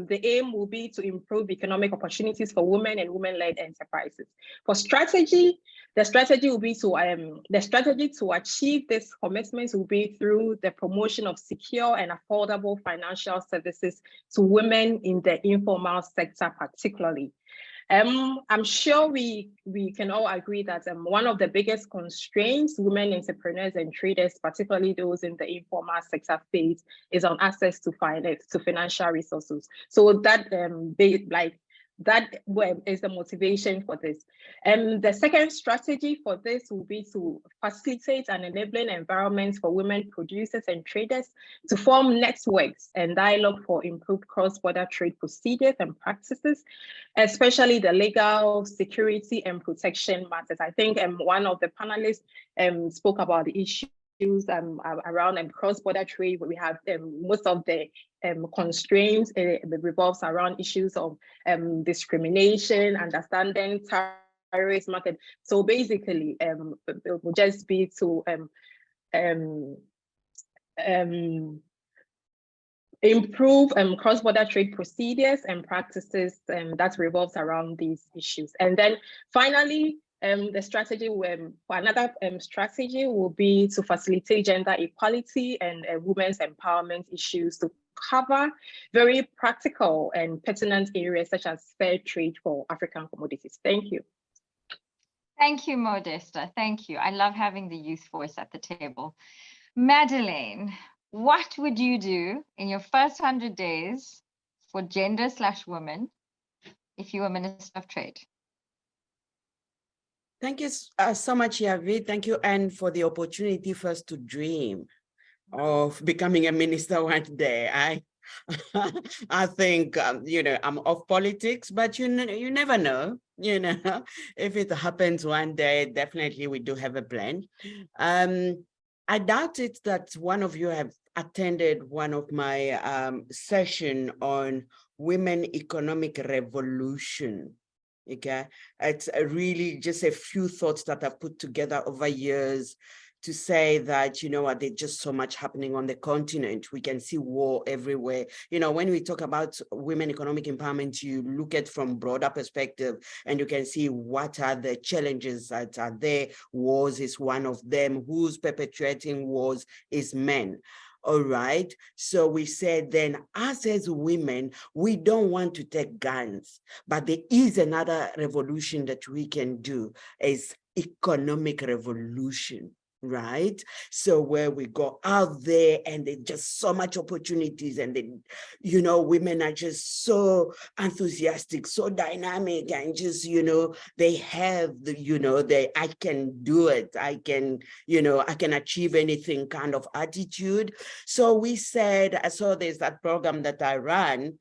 the aim will be to improve economic opportunities for women and women-led enterprises. For strategy, the strategy to achieve this commitment will be through the promotion of secure and affordable financial services to women in the informal sector, particularly. I'm sure we can all agree that one of the biggest constraints women entrepreneurs and traders, particularly those in the informal sector, face is on access to financial resources. So that is the motivation for this. The second strategy for this will be to facilitate an enabling environment for women producers and traders to form networks and dialogue for improved cross-border trade procedures and practices, especially the legal, security, and protection matters. I think one of the panelists spoke about the issues around cross-border trade. We have most of the constraints revolves around issues of discrimination, understanding race market. So basically, it will just be to improve cross-border trade procedures and practices that revolves around these issues. And then finally, the strategy another strategy will be to facilitate gender equality and women's empowerment issues to cover very practical and pertinent areas such as fair trade for African commodities. Thank you. Thank you, Modesta. Thank you. I love having the youth voice at the table. Madelein, what would you do in your first 100 days for gender/women if you were Minister of Trade? Thank you so much, Yavi. Thank you, Anne, for the opportunity first to dream of becoming a minister one day. I think, I'm off politics, but you never know, if it happens one day, definitely we do have a plan. I doubt it that one of you have attended one of my session on women economic revolution. Okay, it's really just a few thoughts that I've put together over years to say that, there's just so much happening on the continent. We can see war everywhere. When we talk about women economic empowerment, you look at from broader perspective and you can see what are the challenges that are there. Wars is one of them. Who's perpetuating wars is men. All right. So we said then, us as women, we don't want to take guns, but there is another revolution that we can do, is economic revolution. Right? So where we go out there and there's just so much opportunities and then, women are just so enthusiastic, so dynamic and just, they have the, I can do it. I can, I can achieve anything kind of attitude. So we said, so there's that program that I ran,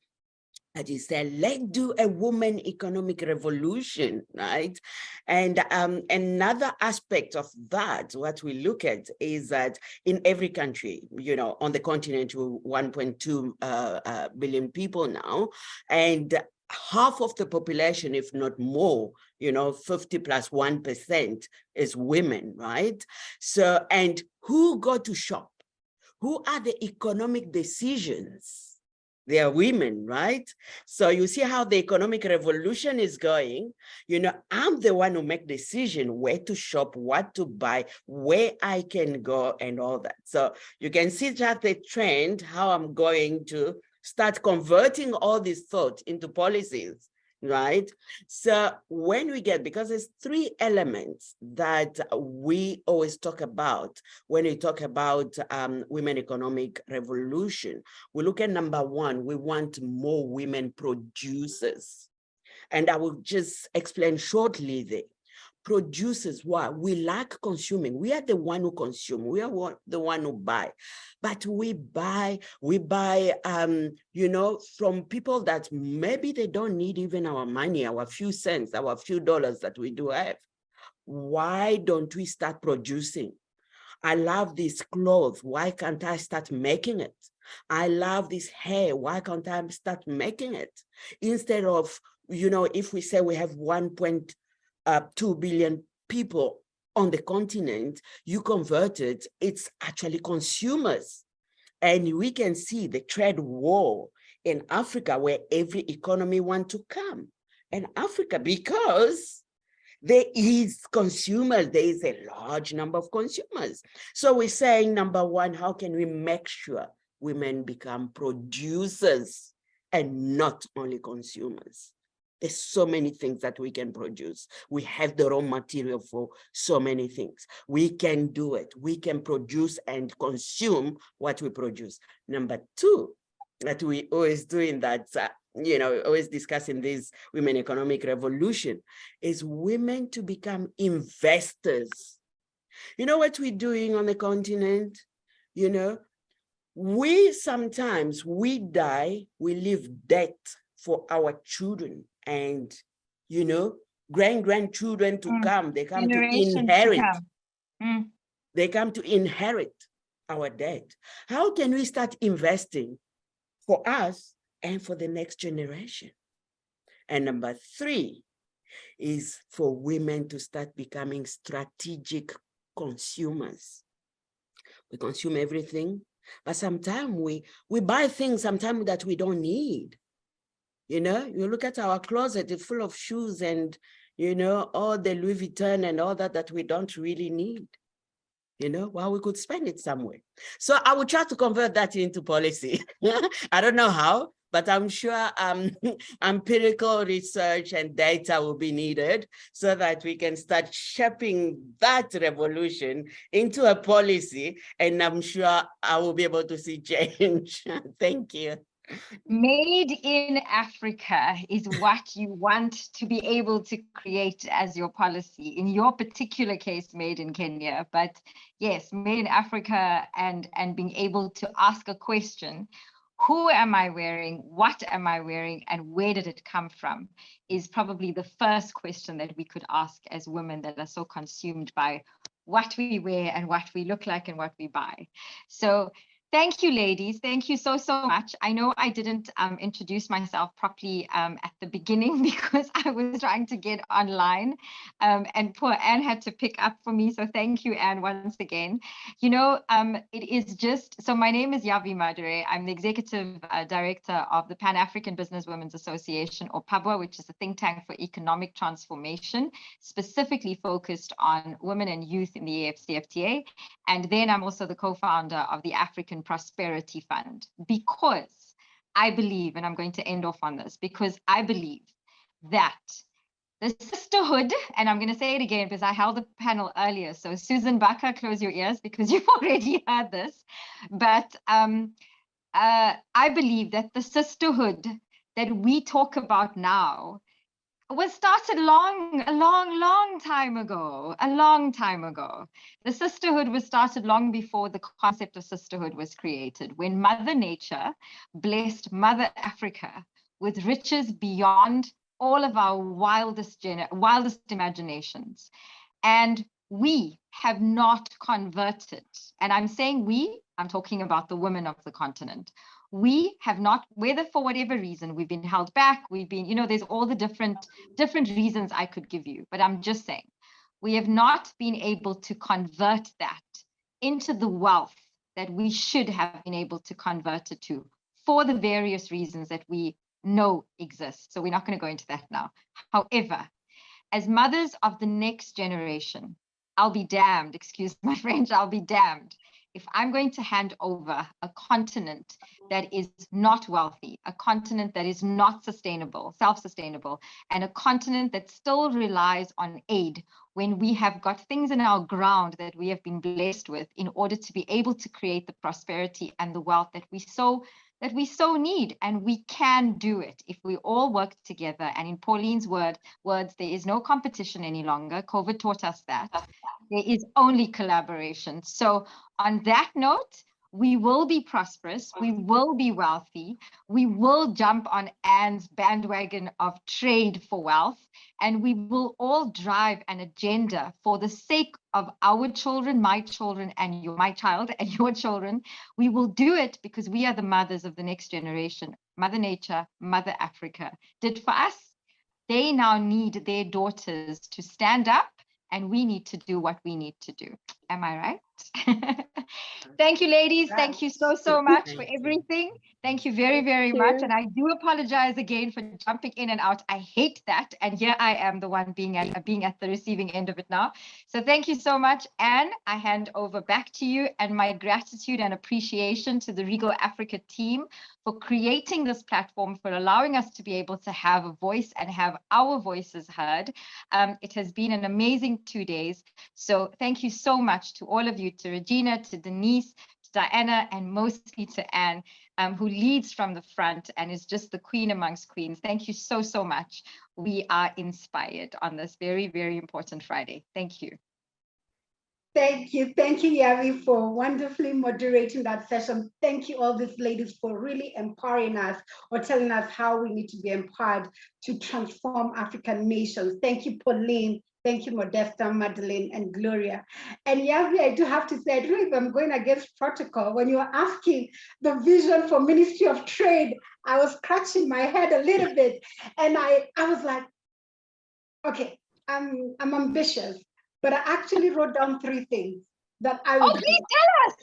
that is said, let's do a woman economic revolution, right? And another aspect of that, what we look at is that in every country, on the continent, we're 1.2 billion people now, and half of the population, if not more, 50 plus 1% is women, right? So, and who go to shop? Who are the economic decisions? They are women, right? So you see how the economic revolution is going. I'm the one who make decision where to shop, what to buy, where I can go and all that. So you can see that the trend, how I'm going to start converting all these thoughts into policies, right? So when we get, because there's three elements that we always talk about when we talk about women economic revolution. We look at number one, we want more women producers. And I will just explain shortly there. Producers, why? We like consuming. We are the one who consume. We are the one who buy. But we buy, from people that maybe they don't need even our money, our few cents, our few dollars that we do have. Why don't we start producing? I love this clothes. Why can't I start making it? I love this hair. Why can't I start making it? Instead of, if we say we have 1.2 billion people on the continent, you convert it, it's actually consumers. And we can see the trade war in Africa where every economy wants to come. And Africa, because there is consumers, there is a large number of consumers. So we're saying, number one, how can we make sure women become producers and not only consumers? There's so many things that we can produce. We have the raw material for so many things. We can do it. We can produce and consume what we produce. Number two, that we always doing that, always discussing this women economic revolution, is women to become investors. You know what we're doing on the continent? We sometimes, we die, we leave debt for our children and, grandchildren to come. They come to inherit. They come to inherit our debt. How can we start investing for us and for the next generation? And number three, is for women to start becoming strategic consumers. We consume everything, but sometimes we buy things sometimes that we don't need. You know, you look at our closet, it's full of shoes and, you know, all the Louis Vuitton and all that we don't really need. You know, well, we could spend it somewhere. So I will try to convert that into policy. I don't know how, but I'm sure empirical research and data will be needed so that we can start shaping that revolution into a policy. And I'm sure I will be able to see change. Thank you. Made in Africa is what you want to be able to create as your policy. In your particular case, made in Kenya, but yes, made in Africa, and being able to ask a question, who am I wearing, what am I wearing, and where did it come from, is probably the first question that we could ask as women that are so consumed by what we wear and what we look like and what we buy. So thank you, ladies. Thank you so much. I know I didn't introduce myself properly at the beginning because I was trying to get online, and poor Anne had to pick up for me. So thank you, Anne, once again. You know, it is just, so my name is Yavi Madurai. I'm the Executive Director of the Pan-African Business Women's Association, or PABWA, which is a think tank for economic transformation, specifically focused on women and youth in the AfCFTA. And then I'm also the co-founder of the African Prosperity Fund, because I believe, and I'm going to end off on this, because I believe that the sisterhood, and I'm going to say it again because I held the panel earlier, so Susan Bakker, close your ears because you've already heard this, but I believe that the sisterhood that we talk about now was started a long time ago, a long time ago. The sisterhood was started long before the concept of sisterhood was created, when Mother Nature blessed Mother Africa with riches beyond all of our wildest imaginations. And we have not converted. And I'm saying we, I'm talking about the women of the continent. We have not, whether for whatever reason, we've been held back, we've been, you know, there's all the different reasons I could give you, but I'm just saying, we have not been able to convert that into the wealth that we should have been able to convert it to, for the various reasons that we know exist. So we're not going to go into that now. However, as mothers of the next generation, I'll be damned, excuse my French, I'll be damned if I'm going to hand over a continent that is not wealthy, a continent that is not sustainable, self-sustainable, and a continent that still relies on aid, when we have got things in our ground that we have been blessed with in order to be able to create the prosperity and the wealth that we so need. And we can do it if we all work together. And in Pauline's words, there is no competition any longer. COVID taught us that. There is only collaboration. So on that note, we will be prosperous, we will be wealthy, we will jump on Anne's bandwagon of trade for wealth, and we will all drive an agenda for the sake of our children, my children, and my child and your children. We will do it because we are the mothers of the next generation. Mother Nature, Mother Africa did for us. They now need their daughters to stand up, and we need to do what we need to do. Am I right? Thank you, ladies. Thank you so much for everything. Thank you very much. And I do apologize again for jumping in and out. I hate that. And here I am, the one being at the receiving end of it now. So thank you so much. Anne, I hand over back to you, and my gratitude and appreciation to the Regal Africa team for creating this platform, for allowing us to be able to have a voice and have our voices heard. It has been an amazing 2 days. So thank you so much to all of you, to Regina, to Denise, to Diana, and mostly to Anne, who leads from the front and is just the queen amongst queens. Thank you so much. We are inspired on this very important Friday. Thank you. Thank you, Yavi, for wonderfully moderating that session. Thank you, all these ladies, for really empowering us, or telling us how we need to be empowered to transform African nations. Thank you, Pauline. Thank you, Modesta, Madelein, and Gloria. And Yavi, I do have to say, I don't know if I'm going against protocol. When you were asking the vision for Ministry of Trade, I was scratching my head a little bit. And I was like, Okay, I'm ambitious, but I actually wrote down 3 things that I would. Oh, please tell us.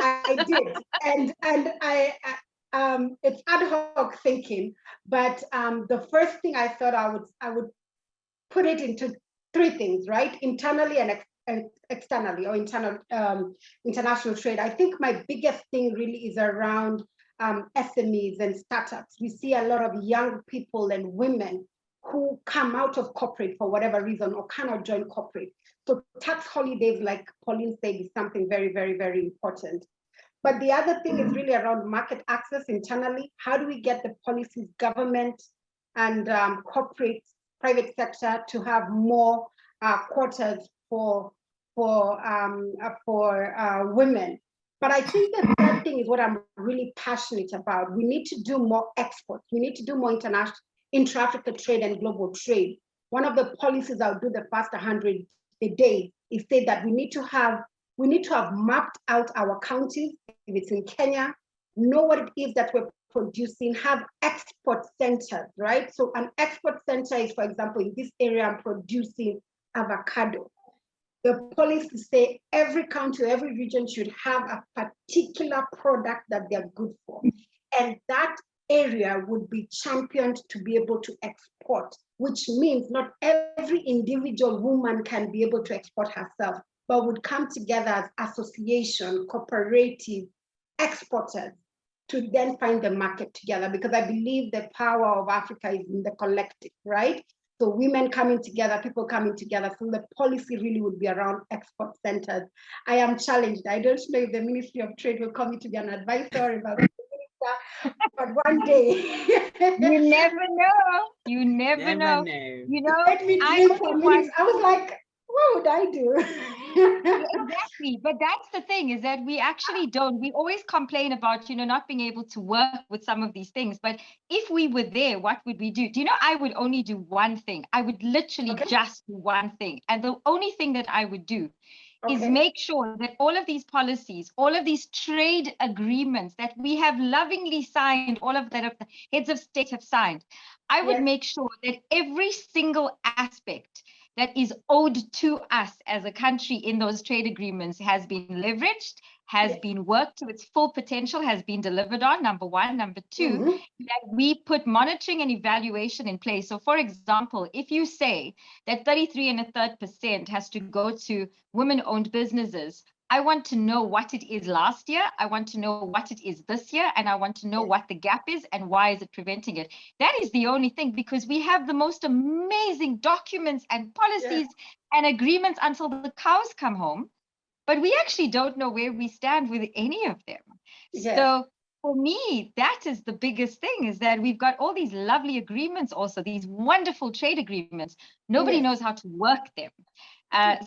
I did, and it's ad hoc thinking, but the first thing I thought I would put it into 3 things, right? Internally and externally, or international trade. I think my biggest thing really is around SMEs and startups. We see a lot of young people and women who come out of corporate for whatever reason or cannot join corporate. So tax holidays, like Pauline said, is something very, very, very important. But the other thing is really around market access internally. How do we get the policies, government and corporate, private sector to have more quotas for women? But I think the third thing is what I'm really passionate about. We need to do more exports. We need to do more international, intra-Africa trade and global trade. One of the policies I'll do the first 100 days is say that we need to have mapped out our counties, if it's in Kenya, know what it is that we're producing, have export centers, right? So an export center is, for example, in this area, I'm producing avocado. The policy say every county, every region should have a particular product that they're good for. And that area would be championed to be able to export, which means not every individual woman can be able to export herself, but would come together as association, cooperative, exporters to then find the market together, because I believe the power of Africa is in the collective, right? So women coming together, people coming together. So the policy really would be around export centers. I am challenged. I don't know if the Ministry of Trade will come to be an advisor about it, but one day. You never know. You never know. You know, Let me drink for minutes. I was like, what would I do? Exactly. But that's the thing, is that we actually don't. We always complain about, not being able to work with some of these things. But if we were there, what would we do? Do you know, I would only do one thing. I would literally just do one thing. And the only thing that I would do is make sure that all of these policies, all of these trade agreements that we have lovingly signed, all of that the heads of state have signed, I would make sure that every single aspect that is owed to us as a country in those trade agreements has been leveraged, has been worked to its full potential, has been delivered on, number one. Number two, that we put monitoring and evaluation in place. So for example, if you say that 33% has to go to women-owned businesses, I want to know what it is last year, I want to know what it is this year, and I want to know what the gap is and why is it preventing it. That is the only thing, because we have the most amazing documents and policies and agreements until the cows come home, but we actually don't know where we stand with any of them. So for me, that is the biggest thing, is that we've got all these lovely agreements, also these wonderful trade agreements. Nobody knows how to work them.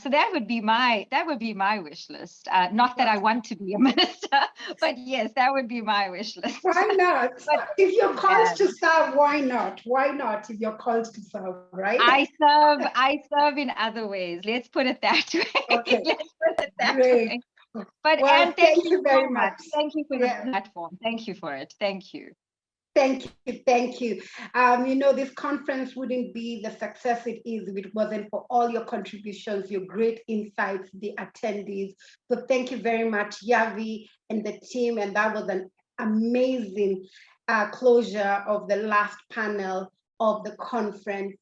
So that would be my wish list. Not that I want to be a minister, but yes, that would be my wish list. Why not? But if you're called to serve, why not? Why not if you're called to serve, right? I serve in other ways. Let's put it that way. Okay. Let's put it that Great. way. But Well, Anne, thank you very so much. Thank you for the platform. Thank you for it. Thank you. Thank you, thank you. This conference wouldn't be the success it is if it wasn't for all your contributions, your great insights, the attendees. So thank you very much, Yavi and the team. And that was an amazing closure of the last panel of the conference.